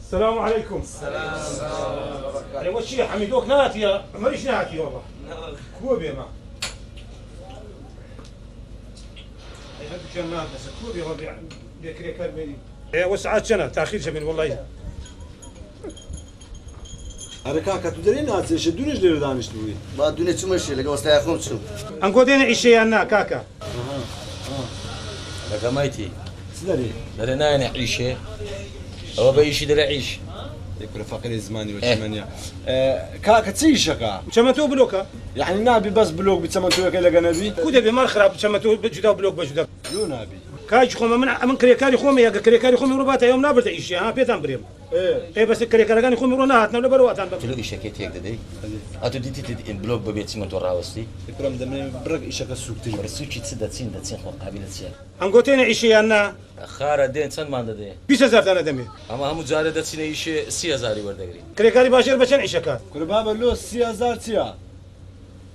السلام عليكم. السلام. ايوه شي حميدوك ناتي ماليش ناتي والله. كوبي ما. اي هذا كان ناقص كوبي ربيع ذكري كان بيني. ايه وسعات سنه تاخير شبين والله. حركاك تدري ناس يشدونش لي دانش توي. ما دوني تمشي لقى وستا يخون شو. انقودين عيشي انا كاكا. لك مايتي. سدري. درنا نعيشه. هو بيشي درا عيش يكون فقير الزماني والشمانية كاكا تسيشكا شمتو بلوكا يعني نابي بس بلوك بتسمتو كيلا جنبي كودا بمال خراب شمتو بجدا بلوك بجدا لو نابي كاج خوما من كريكاري خوما يا كريكاري خوما رباتا يوم نابر تعيش ها بيتان بريم ايه بس كريكرغان يكون مرونا هاتنا ولا برواتان تلو إيشك يتيك ددي أتو دي تدي إن بلوك ببيت سمنت وراوستي يكرم دمني برك إيشك السوق تجي ورسوتشي تسد تسين خور قابلة سيا هم قوتين عيشي أنا خارة دين سن ما عنده 20000 أنا دمي أما هم زارة دتسين إيش 3000 وردقري كريكاري باشر بشن عيشك كل بابا له 3000 سيا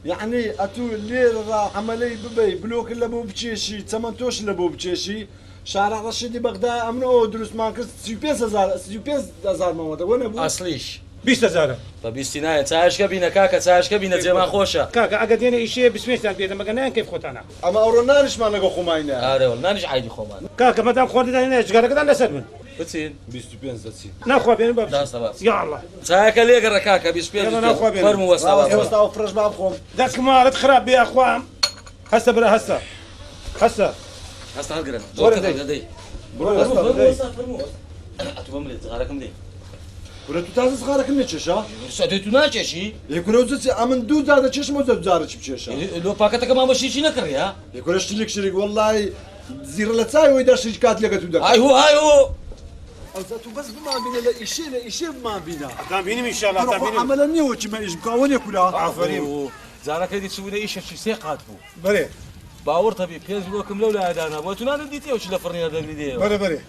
يعني أتو الليل راح عملي ببي بلوك اللي بو بتشيشي تمنتوش اللي بو بتشيشي شارع رشيدي بغداد أمنو دروس مانكس 5000 مواد وين أبو أصليش 20000 طب استناء تاش كبينة كاكا تاش كبينة زي ما خوشة كاكا أقدينا إيشي بسميش بيدا ما قلنا كيف خوتنا أما أورونانش ما نقو خماينا أره والله نانش عادي خومان كاكا مدام خوردي داني إيش قال كذا نسلمن بتسين 25 زاتسي ناخذ بين باب داس طباس يا الله تاك اللي يقرا كاكا بيسبيل يلا ناخذ بينا. فرمو وصل وسطا وفرش بابكم ذاك ما تخرب يا أخوان هسه برا هسه هسه هالقرن زور كذا دي فرمو أتو بملي صغاركم دي ولا تتعز صغارك نتششا سعدتو ناچشي يكون زاتسي أمن دو زاد تشش زاد بشيشا لو باكتك ما مشي نكري ها يكون شريك والله زير لتساي ويدا شركات لقى تودك هاي هو أزاتو بس بما بينا لا إشي بما بينا تام بيني إن شاء الله تام بيني عملا نيوتش ما إيش مكون يكولا عفريم زارك هدي تسوي لي شيء سيقاتبو بري باور طبي بينز بلوكم لولا هذا انا بوتنا نديتي وش لفرني هذا اللي بري بري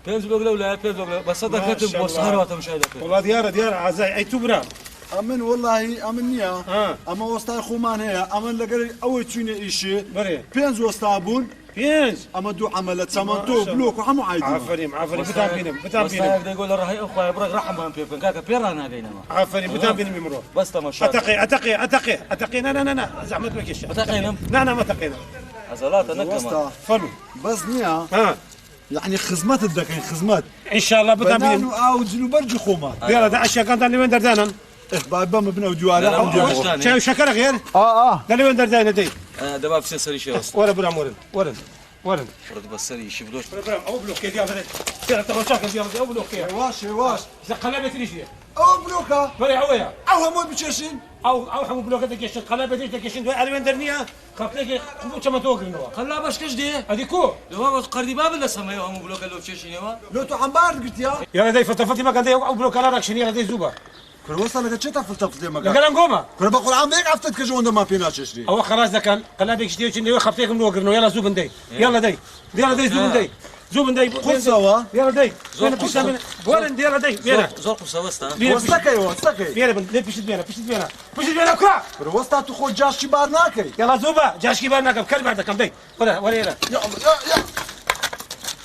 بينز بلوك لولا بينز بلوك بس صدق كتب وصهرات مش هذا والله ديار عزاي أي تبرا أمن والله أمنيا أما وسط خومان هي أمن لقى أول تشيني إشي بري بينز وسطابون بينز أما دو عملت سامنتو بلوك وحمو عايدين عفريم بتام بيني بس يقدر يقول الرهي اخويا برك رحم بان بيبن كاكا بيرانا هذينا عفريم بتام بيني ممرو بس تمشى أتقي لا زعمت لك إيش اتقينا لا ما تقينا عزلات انا كمان وسطا فلو بس نيا يعني خزمات الدكين خزمات إن شاء الله بتام بيني بنانو أوجلو برج خوما يلا ده أشياء كان اللي وين دردانا بابا مبنى وجوارا شاي وشكرا غير ده اللي وين دردانا دي دباب سنسري شيء ولا برا ورن ورد بس سري شوف لوش او بلوك يلا يلا ترى شاكل يلا او بلوك واش قلبت ليش او بلوكا بري هويا او هم بتشين او حمو بلوك دكيش قلبت ليش دكيش دو على وين درنيا خاطرك كما توكل نوا خلا باش كش دي هذيك كو لو قردي باب ولا سمايو هم بلوك لو تشيشينوا لو تو عم بارد قلت يا يلا داي فتفتي ما كان او بلوك على راكشن يلا داي زوبا كل وصل لك تشتا فلتفت لي لا مكان قال نقوما كل بقول عم هيك عفتك جون ما فينا تشري او خلاص ده كان قلبك شتي شنو خبطيك من وقرنو يلا زوبن داي يلا داي زوبن داي خذ سوا يلا داي وين يلا داي بينا زرقوا سوستا وستكي بينا بيشت بينا كرا كل وسط تخو جاش شبار ناكي يلا زوبا جاش كبار ناكل كلمة عندك كم داي ولا يلا يا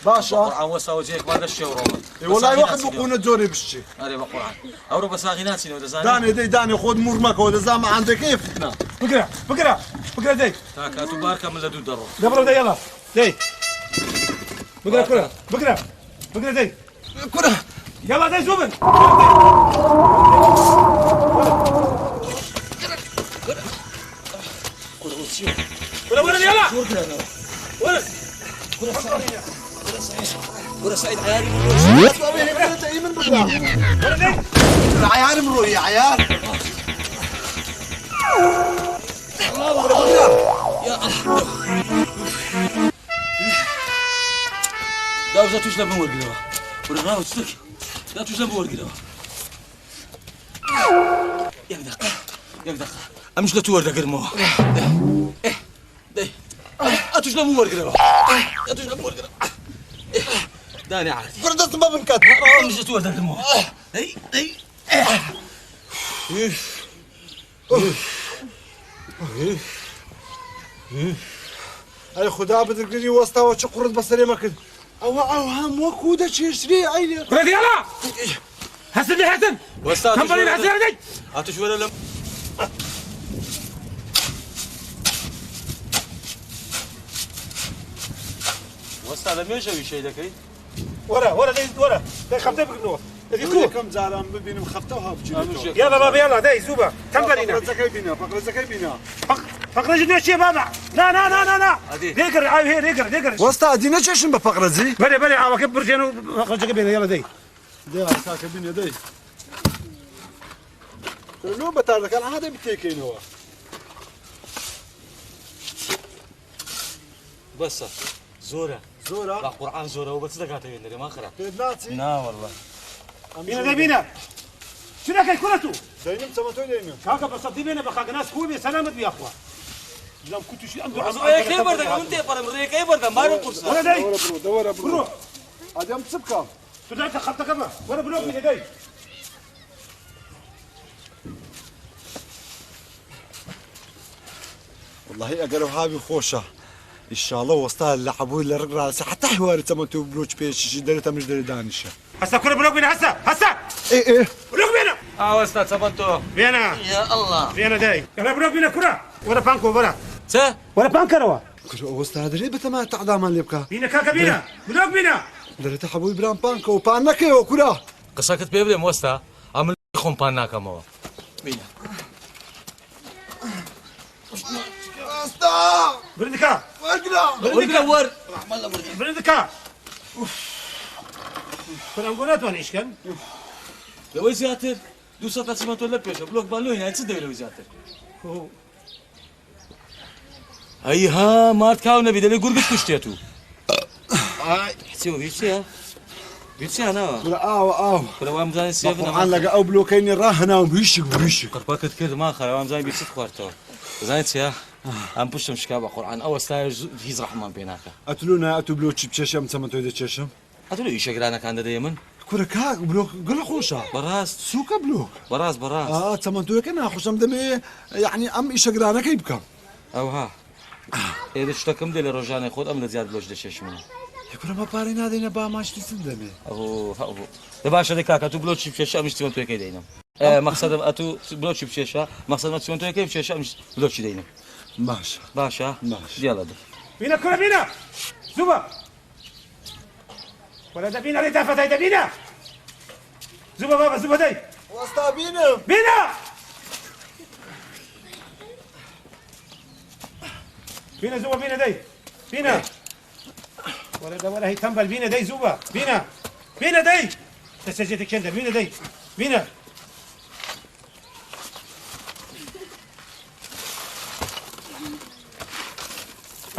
باشا قرآن وساو جيك ما دش روما والله واحد بقونا جوري بشي هذا بقرآن أورو بس أغنات سينو دزاني داني خذ مرمك ولا زعما عندك كيف بقرا داي تاكا تبارك من لدو درو دبرو داي يلا داي بقرا داي كره يلا داي زوبن ولا يلا كرة سعيد عياري العيار مروي يا عيار يا لا وزا توش لبن ورقلوا ولا راو تستك لا توش لبن ورقلوا يقدق امش لا تورد قرمو ده اتوش لبن ورقلوا اتوش لبن ورقلوا داني عادي فردت ما بنكت امش لا تورد قرمو اي اي خدا بدرقني وسطا وشقرت بصري ما كنت او هم وكوده تشري عيني ولد يلا حسن لي حسن وسطا كم بالي حسن دي اتوش ولا لم وسطا لم يجوي شيء ذكي ورا دي خمسة بقنوه دي كم زعلان ببين مخفتوها بجيبتها يلا بابا يلا داي زوبا كم بالينا فقرة زكاي بينا فقرة جدنا شيء بابا لا ريقر عاوي ريقر وسطا دينا تشين بفقرة زي بلي عاوي كبر جنو فقرة جكي بينا يلا داي ساكا بينا داي لو بتعرض كان هذا بتيكين هو بس زورة زورا لا قرآن زورة وبس دقاتي بيني ما خرا تدلاتي لا والله بينا داي بينا شنو كاي كرتو داينم تماتو داينم كاكا بصدي بينا بخاك ناس كوبي سلامت يا اخوة لم كنت شيء عنده ريكي بردك انت فرم ريكي بردك ما نقص ولا داي دور برو هذا مسبكه تدعك خبطك كما ولا بلوك من داي والله اقرب هابي خوشه ان شاء الله وسطها اللعبوا اللي رقرا حتى حوار تماتو بلوش بيش شي درته مش دري دانشه هسا كل بلوك بينا هسا ايه بلوك بينا استاذ سبنتو بينا يا الله بينا داي كلا بلوك بينا كرة ولا بانكو ولا سه ولا بانكروا وسطها دري بتما تعدام اللي بكا بينا كاكا بينا بلوك بينا درته حبوي بران بانكو وبانكي وكرا قصاكت بيبدي موستا عمل خون باناكا مو مين استا برندكا وقرا ور برندكا كنا نقولات وانا ايش كان لو زياتر دو سطح سمعتوا لبيش بلوك بالو هنا تصدق لو زياتر ايها مارت كاونا بدل يقول كشتيتو حسيو بيتسي انا كرا او كلا وام زين سيفنا عن لقى او بلوكين راهنا وهيش قرباكت كده ما خلا وام زين بيتسي خوارتو زين سيا ام بوشم شكابه قران او ستايل فيز رحمان بيناك اتلونا اتو بلوتش بششم تماتو دششم اتلو ايش قرانا كان ده يمن كرا كاك بلوك قل خوشه براس سوكا بلوك براس تماتو كنا خوشم دمي يعني ام ايش قرانا كيبكم او ها اذا اشتكم دل رجاني خود ام زياد بلوش دشش منه يكون ما بارينا دينا با ماش تسندمي او دباش هذيك تو بلوتش بششه مش تمنتو كي دينم مقصد اتو بلوتش بششه مقصد ما تمنتو كي بششه مش بلوتش دينم باشا يلا ده بينا كرة بينا زوبا ولا ده بينا اللي تافت ده بينا زوبا بابا زوبا داي وسطا بينا بينا زوبا بينا داي بينا ولا ده ولا هي تنبل بينا داي زوبا بينا داي تسجلت كندر بينا داي بينا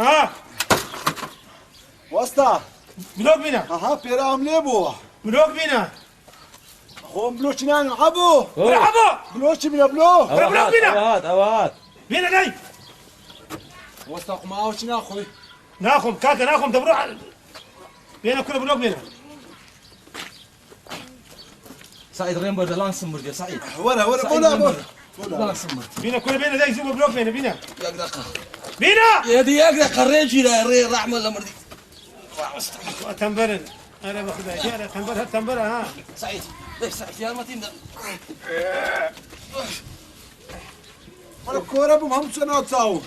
ها وسطا بلوك بينا ها بيرام ليبو بلوك بينا خوم بلوش نلعبوا بلوش بينا بلوك بلوك بينا اوات بينا داي وسطا قماوش ناخذ ناخم كاكا ناخم دبرو بينا كل بلوك بينا سعيد ريمبر ده لانس مرجع سعيد ورا لانس مرجع بينا كل بينا داي زوبا بلوك بينا يقدر بينا يا دي يقدر قريجي لا ري رحمه الله مرضي تنبرن انا باخذها يا تنبرها ها سعيد ليش سعيد يا ما تندم الكورة بمهم سنة تساو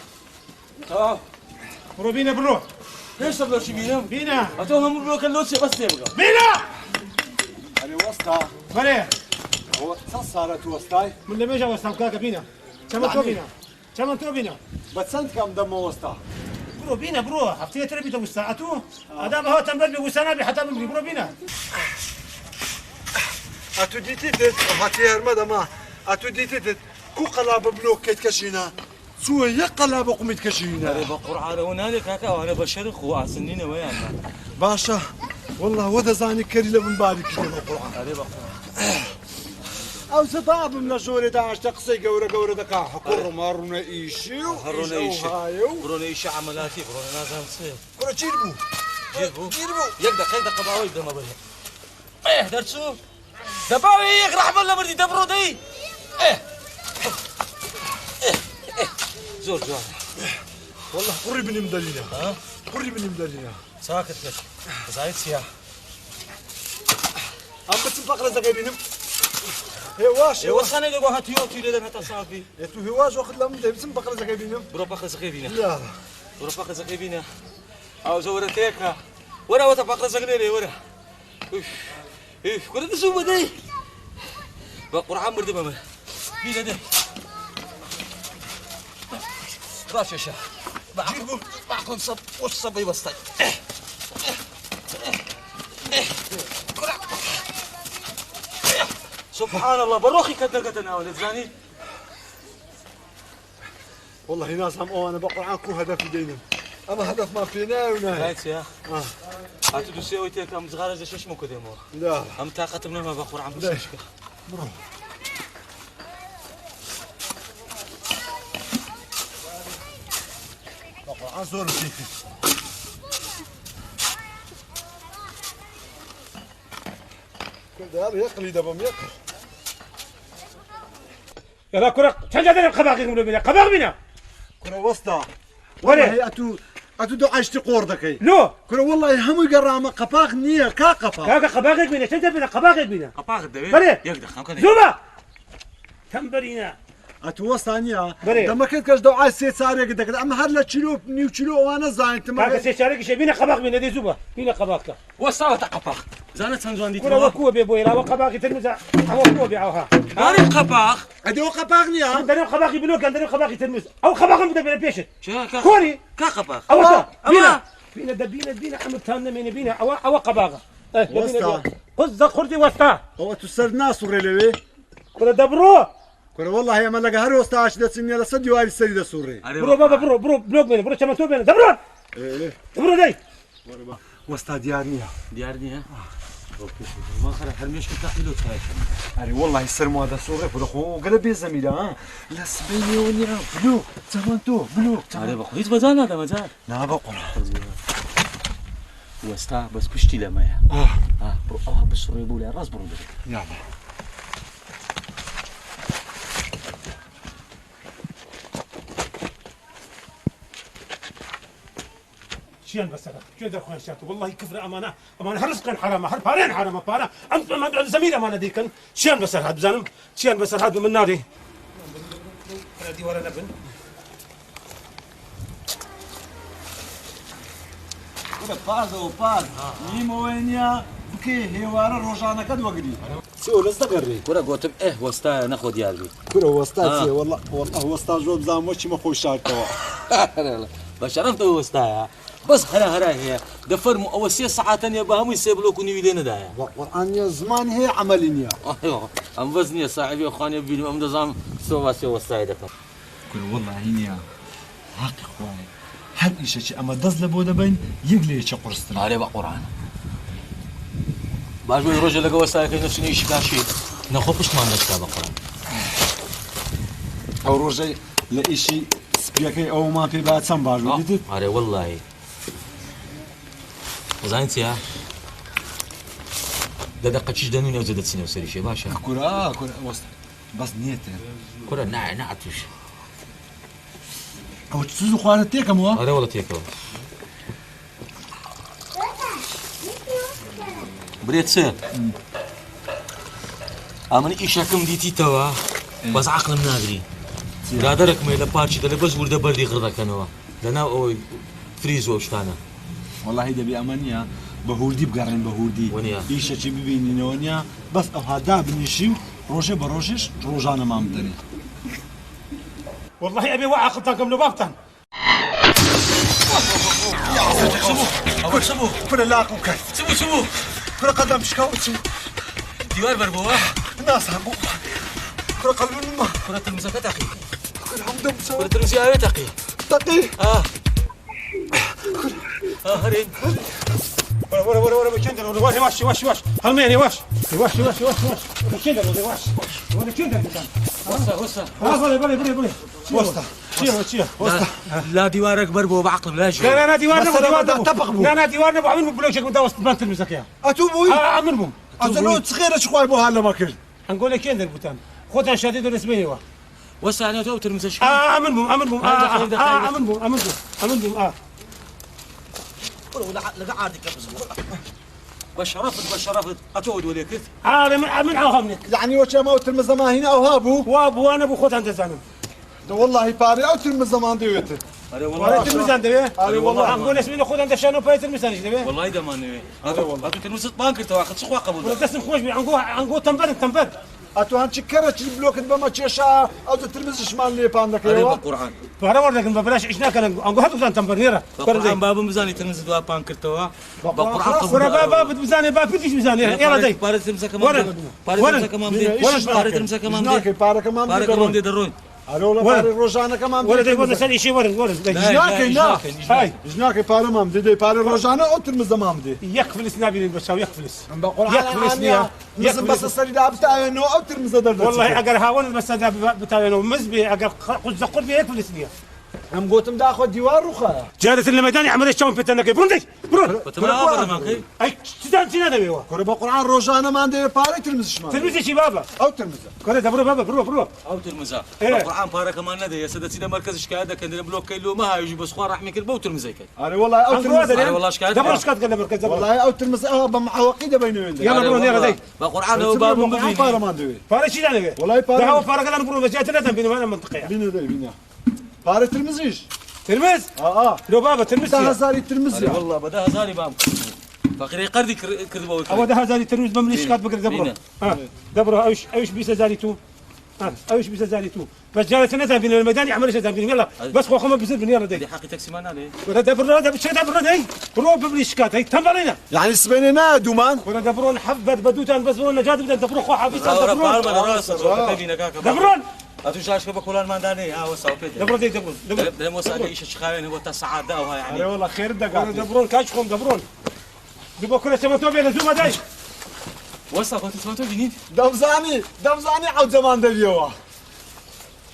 برو بينا برو ليش تبلوش بينا اتوهم بلوك اللوتشي بس يبقى بينا يعني وسطا بلي هو صارت وسطاي من اللي بيجا وسام كاكا بينا شمن تو بينا بتسنت كم دم وسطا برو بينا برو حفتي تربي تو ساعته هذا ما هو تنبل وسنا بحتى من برو بينا اتو ديتيت هاتي هرمدا ما اتو ديتيت كو قلاب بلوك كيت كشينا سوى يقلاب قمت كشينا قريب قرعه هنالك هكا وانا بشر اخو سنين ويانا باشا والله وذا زاني كريله من بعد كده القرآن قريب او سطاب من جوري داش تقصي قورة دقا حكر مرنا ايشي برون ايشي عملاتي برون لازم تصير كرة جيربو يقدر قباوي دم بره درتسو دباوي يقرح ولا مردي دبرو دي زور والله قريب من مدلينا قريب من مدلينا ساكت كش زايد سياح عم بتنفقر زقيبينم هواش وصلنا لقوا هاتيو تيلي هتا صافي يتو هواش واخد لهم ده بتنفقر زقيبينم برو باخذ زقيبينا لا برو باخذ زقيبينا او زورتك ورا وتفقر زقليلي ورا كل ده سوى دي بقرعان مرد ماما بينا دي راش يا شيخ معكم صب والصبي بسطي سبحان الله بروخي كدقتنا ولا زاني والله ناس هم انا بقرعان كو هدف دينم اما هدف ما فينا وناي رايت يا هاتو دوسيوي تيك ام زغارة شش مو كده مو لا ام طاقة منهم ما بخور عم بس برو قرآن زور فيك كنت هذا يقلي دبم يقل يلا كرة شنجا دنا قباقي من بينا قباق بينا كرة وسطى ولا والله أتو دو عشت قوردك لو كرة والله هم يقرأ قباق نية كاقفا كاكا قباقك بينا شنجا بينا قباقك بينا قباق الدبي بلي يقدر خم كده زوبا كم برينا أتو وسطى نية بلي. لما كنت كاش دو عايز سيت ساري قدك أما هلا تشيلو نيو تشيلو وأنا زاين كاكا تما سيشارك شي بينا قباق بينا دي زوبا بينا قباقك وصاوة قباق زانت سنجوان دي كرة وكوة بيبوي لا وقباقي تلمزة أو كوة بيعوها ماري قباق أدو قباق نية عندنا قباقي بلوك عندنا قباقي تلمز أو قباق من بينا بيشت شاكا كوري كقباق أو تا أما بينا بينا عم تهمنا من بينا أو قباقة وسطى. قص خرجي وسطى هو تسر ناس وريلوي كرة دبرو كرة والله يا ملقى هري وسطى عشدة سنية لصدي واري السريدة سوري برو بابا برو بلوك بينا برو شمتو بينا دبرون إيه دبرو داي وسطى ديار نية ديارني ها ما خرج هرميش كنت تحملو تفاش أري والله يسر ماذا سوري فرخو قلب يا زميلة ها لا سبيني ونيا بلوك تمنتو بلوك علي بخو هيت مزال هذا مزال نا بقرا وستا بس بشتي لما يا برو بس ريبولي راس برو يلا شين بس هذا شو ده خوان شاتو والله كفر أمانة هرزقن حرامة هربارين حرامة بارا أنت زميل أمانة ديكن شين بس هذا بزانم شين بس هذا من نادي دي ورا نبن كرة بازو باز نيمو وينيا بكي هي ورا روجانا كد وقدي سو لستقري كرة قلت وستا ناخذ دياري كرة وسطى والله وسطى جوب زام وشي ما خوش شاركوا بس عرفت وستا بس هلا هي دفر اول 6 ساعات يا بهم يسيبلو كوني ويدنا دايا والقرآن يا زمان هي عملينيا ايوه ام وزني صاحبي اخواني فيديو ام نظام سوى وستا دفر كرة والله هي حق اخواني هل إيش أما دزل بودا بين يقلي شي قرصتنا علي بقران باجوي رجل لقى وستا كي نفسي ايش كاشي نخوفش ما عندك بقران أو رجع لإشي سبيكي أو ما في بعد سام باجو ديت علي والله زاينت يا ده دقة تشج دنوني وزادت سنة وسري شي باشا كرة وسط بس نيته كرة نعتوش أو تسوزو خوان تيكا مو هذا والله تيكو بريت سير أماني إيشاكم ديتي توا بس عقل منادري قادرك ما إلا بارشي ده بس ورده بردي غردك أنا لنا أو فريز وشتانا والله ده بأمانيا بهوردي بقارن بهوردي ونيا إيش شيء ببيني نونيا بس أو هذا بنشيو روجة بروجش روجانا ما مدري والله أبي وعى قطعكم لبابتن أول سبوه كل لاقو كيف سبوه كل قدم شكاوتشو ديوار بربوه الناس هبو كل قلب الماء كرة المسافات أخي كل حمد مسوي كرة المسافات أخي تقي هرين ورا بكندر واش هلمين واش بكندر ولا كندر كان وسا بلي وسطى شيل وسطى لا ديوارك بربو بعقل لا شيء لا ديوارنا تبقبو لا ديوارنا ابو عمين بلوشك من دوست بنت المسكيه أتوبوي امن بوم أزلو صغيرة شخوار بو هلا ما كل نقول لك كندر بوتان خذها شديد الاسباني وا وسا أنا تو ترمز الشيء امن بوم امن بوم ولا عادي كبس بشرفت أتود ولا كيف من عوامنك يعني وش ما أوتر الزمان هنا أو هابو وابو انا ابو خذ عند زانم ده والله باري أوتر الزمان ديوته ولا تلميذ دبي والله نقول اسمي خذ عند شانو بايت المسانج دبي والله ده ما نوي هذا والله هذا تلمس بانك تاخذ سخوا قبل ولا تسم خوش عنقو تنبر أتو هنشكرت البلوك بما تشا أو تلمز شمال لي باندك هذا يوا بالقرآن فهذا ورد لكن ببلاش عشنا كان عنقو هاتو تنبر نيره بالقرآن باب ميزاني تلمس دوا بانك توا بالقرآن قبل باب ميزاني باب فيش ميزاني يلا داي بارد تمسك كمان بارد تمسك كمان بارك كمان دي درون ئەرە وڵە پارەی ڕۆژانەکەمان وەرە دەی وەرە سەری شێ وەرە ژناکەی نا هاي ژناکەی پارەمان بدەی دەی پارەی ڕۆژانە ئەو ترمزەمان بدێ یەک فلس نابینین بەچاو یەک فلس بە یەک فلس نییە مزم بەسە سەریدا بتاوێنەوە ئەو ترمزە دەردەچێت والله ئەگەر هاوەن بەسەدا بتاوێنەوە مز بێ ئەگەر قوز قورب یەک فلس نییە ئەم گوتم داخۆ دیوار ڕوخایە جارێت لە مەدانی عملێ چاوم پێتە نەکەی بڕۆن دەی بڕۆن ئەی چیتان چی نەدەوێەوە کورە بە قورعان ڕۆژانەمان دەوێت پارەی ترمزشمان ترمزێکی بابە ئەو ترمزە کورە دەبڕۆ بابە بڕۆ ئەو ترمزە إيه. قورآن پارەکەمان نەدەی ئێستا دەچی لە مەرکەز شکایەت دەکەن لە بلۆکەی لۆ مەهاویژی بەسخوا ڕەحمی کرد بەو ترمزەکەی ئەرە وڵای ئەو ترمزە والله شکایەت دەبڕۆ شکات کە لە مەرکەز دەبڕۆ وڵای ئەو ترمزە ئەوە بە محەوەقی دەبینەوێن يلا برو نيرة داي بە قورآنەوە بابم ببینی پارەمان دەوێت پارە چی دانەوێ وڵای ده هو پارە پارە گەلان بڕۆ بەجاتە نەدەم بینەوە منطقەیە بینە دەی بینە پارە ترمزیش ترمز لۆ بابە ترمز تا هەزاری ترمزی والله بە 10,000 بام فقیری قەردی کردبەوەی ئەوە 10,000 ترمز بەمنی شکات بگرە دەبڕۆ دەبڕۆ ئەوش 20,000 تو ئەوش 20,000 تو بس جارێتە نەزان بینەوە مەدانی عملش نەزان بینی يلا بس خۆ خۆمە بزر بن يلا دەی حقی تەکسیمان نالێ ولا دەبڕۆ دەبڕۆ دەی بڕۆ ببنی شکات هەی تەمبەڵێنە یعنی سبێنێ نایە دوومان ولا دەبڕۆن حەبەت بە دووتان بەس بڕۆ نەجات بدەن دەبڕۆ خۆ حافیزان دەبڕۆن ئەتو شاشکە بە کۆلانماندانەی ئاوەساو پێ دەبڕۆ دەی دەبڕۆ دەمە ساگە ئیشە چخاوێنە بۆ تا سەعات داوها یعنی ئەرێ وڵا خێر دەگات دەبڕۆن کاچ خۆم دەبڕۆن دوو بە کورە چەمەتۆ بێنە زوو مەدای وەستا خۆتی چۆتۆ بینیت دەمزانی عەوجەمان دەبیەوە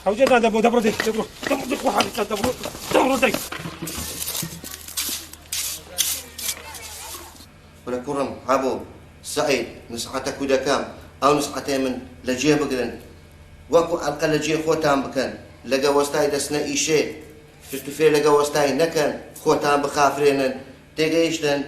حوجەدان دەبڕۆ دەبڕۆ دەی دەبڕۆ خۆ حافیزان دەبڕۆ دەی ولا كرم عبو سعيد نسعتك ودا كام او نسعتي من لجيه بقرن وكو القى لجيه خوتان بكن لقى وستاي دسنا ايشي شفتو في لقى وستاي نكن خوتان بخافرين تيجيشتن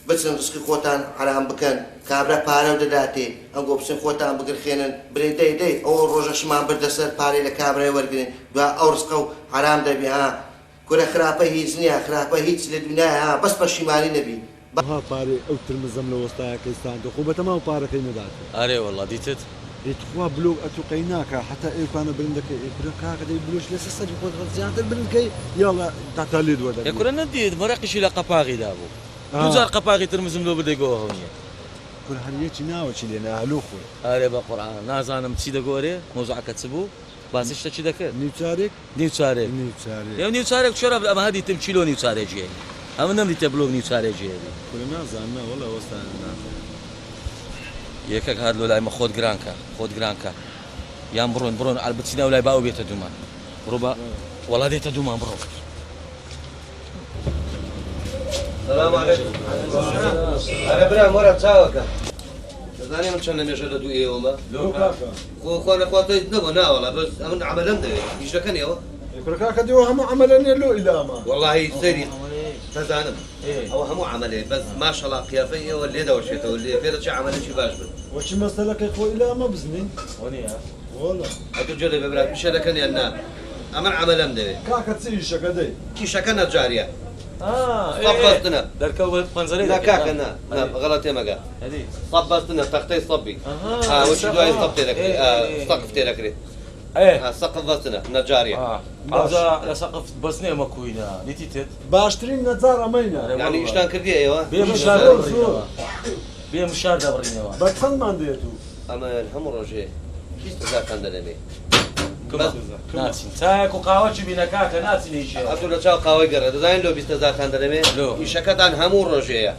بسن رزق خوتان حرام بكن كابرا بارو دداتي انقو بسن خوتان بقر خينن بري دي او روجا شمان بردسر باري لكابرا ورقرين با او رزقو حرام دبي ها كره خرافه هي زنيا خرافه هي للدنيا ها بس بشمالي نبي ها پارێ ئەو ترمزەم لە وەستایەکەی ستاندە خۆ بەتەماو پارەکەی نەدات ئەرێ والله دیتت ئێتخوا بلوک ئەتوقەی ناکە حتا ئێوکانە برندەکەی ئێکورە کاکە دەی بلوش لەسەر سەری خۆت زیاتر برنکەی یاڵە تاتا لێ دووەدە یەکورە نەدیت مەرەقیشی لە قەپاغیدا بوو دووجار قەپاغی ترمزم لۆ بدەیگەوە هەونیە کورە هەریەکی ناوەچی لێ نالۆ خۆی ئارێ بە قورآن نازانم چی دەگۆرێ مۆزوعەکە چ بوو باسیشتە چی دەکرد نیوچارێک نیوچارێک نیوچارێک یا نیوچارێک چۆرە ئەمە هەدیتم چیلۆ نیوچارێکیە ئەمە نەمدیتە بلۆگ نیوچارێکیە کورە نازاننا وەڵا وەستان نازان یەکێک هات لۆ لای مە خۆت گرانکە یان بڕۆن ئەلبەتچینە و لای باو بێتە دوومان بڕۆ بە وەڵا دێتە دوومان بڕۆ سلام عليكم انا برا مرة تساوكا زاني من شان ميشا لدو ايوما لو كاکە خو انا خواتي نبا نا والله بس من عملا ده ايش كان يوا کورە کاکە دیوە هەموو عەمەلەنێ لۆ ئیلاما والله سيري تزانم او همو عملي بس ما شاء الله قيافيه واللي ده وشيته واللي فيه شي عمل شي باش وەچی مەسەلەکەی خۆ ئیلاما بزنین وەنیە وڵا هاتو جري ببرا ايش هذا كان يانا امر عملا ده کاکە چ ئیشەکە دەی ايش كان جاريه صبستنا صبستنا دەرکەوت پەنجەرەی لا كاكا لا غلط يا مقا هەدی صبستنا تختي صبي وش دواي صبتي لك سقفتي لك سقف بستنا نجاريه ئازا لە سەقف بەستنێ مەکوینە دیتیتت باشترین نەجار ئەمەینە يعني اشتان كردي ايوه بێ مشار دەبڕینەوە بە چەندمان دێت و اما هم روجي 20,000 كان دلمي ناچین چایەک و قاوەچی بینە کاکە ناچینیشێ هاتو لە چاو قاوەی گەڕێ دەزانین لۆ 20,000 کان دەرەمێ ئیشەکەتان هەموو ڕۆژەیە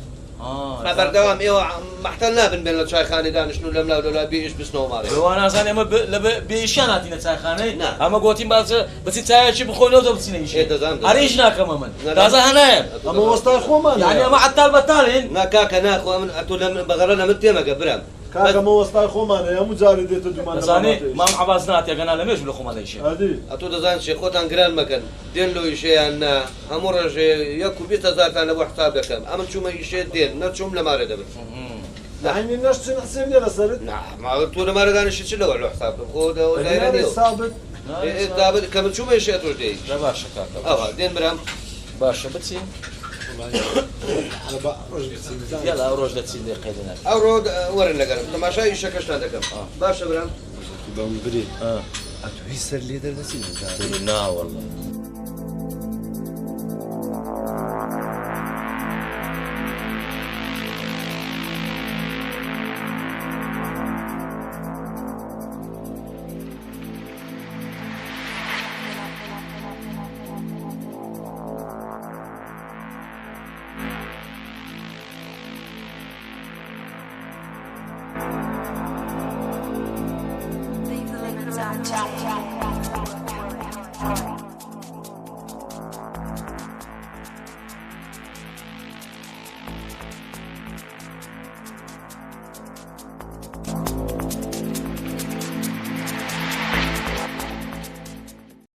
بەردەوام ئێوە مەحتەل نابن بێن لە چایخانەی دانیشتن و لەم لاو لەلا بێئیش بستنەوە ماڵێ وا نازان ئێمە لە بێئیشیان هاتینە چایخانەی ئەمە گوتین باشە بچین چایەکی بخۆینەوە دە بچینە ئیشێ ئەرێژ ناکەمە من تازە هەنایە ئەمە وەستای خۆمان یعنی ئەمە عەتال بەتالین نا کاکە ناخۆ من ئەتۆ بەغەڕە لە من تێمەگە برام کاکەمە وەستای خۆمانە هەموو جارێ دێتە دوومان دەزانێ مام عەباس ناتێگەنا لە مێژ لە خۆمان دەیشێ ئەتۆ دەزان شێ خۆتان گران مەکەن دێن لۆ ئیشەیان نا هەموو ڕۆژێ 20,000 لە بۆ حساب دەکەم ئەمن چوومە ئیشێ دێن نەچووم لە مارە دەبن نحنی نەشتن حسێن لێ لەسەرت تۆ لە مارە دانیشی چ لەوە لە حساب خۆ لایرە سابت دابت کە من چوومە ئیشێ تۆش دێی باشە کاکە ئەوە دێن برام باشە بچین یالا ئەو ڕۆژ دەچین لێ قەیدەنە ئەو ڕۆ وەرن لەگەرم تەماشای ئیشەکەشتان دەکەم باشە برام بەم برێ ئەتو هیچ سەر لێ دەردەچین ناوەڵڵە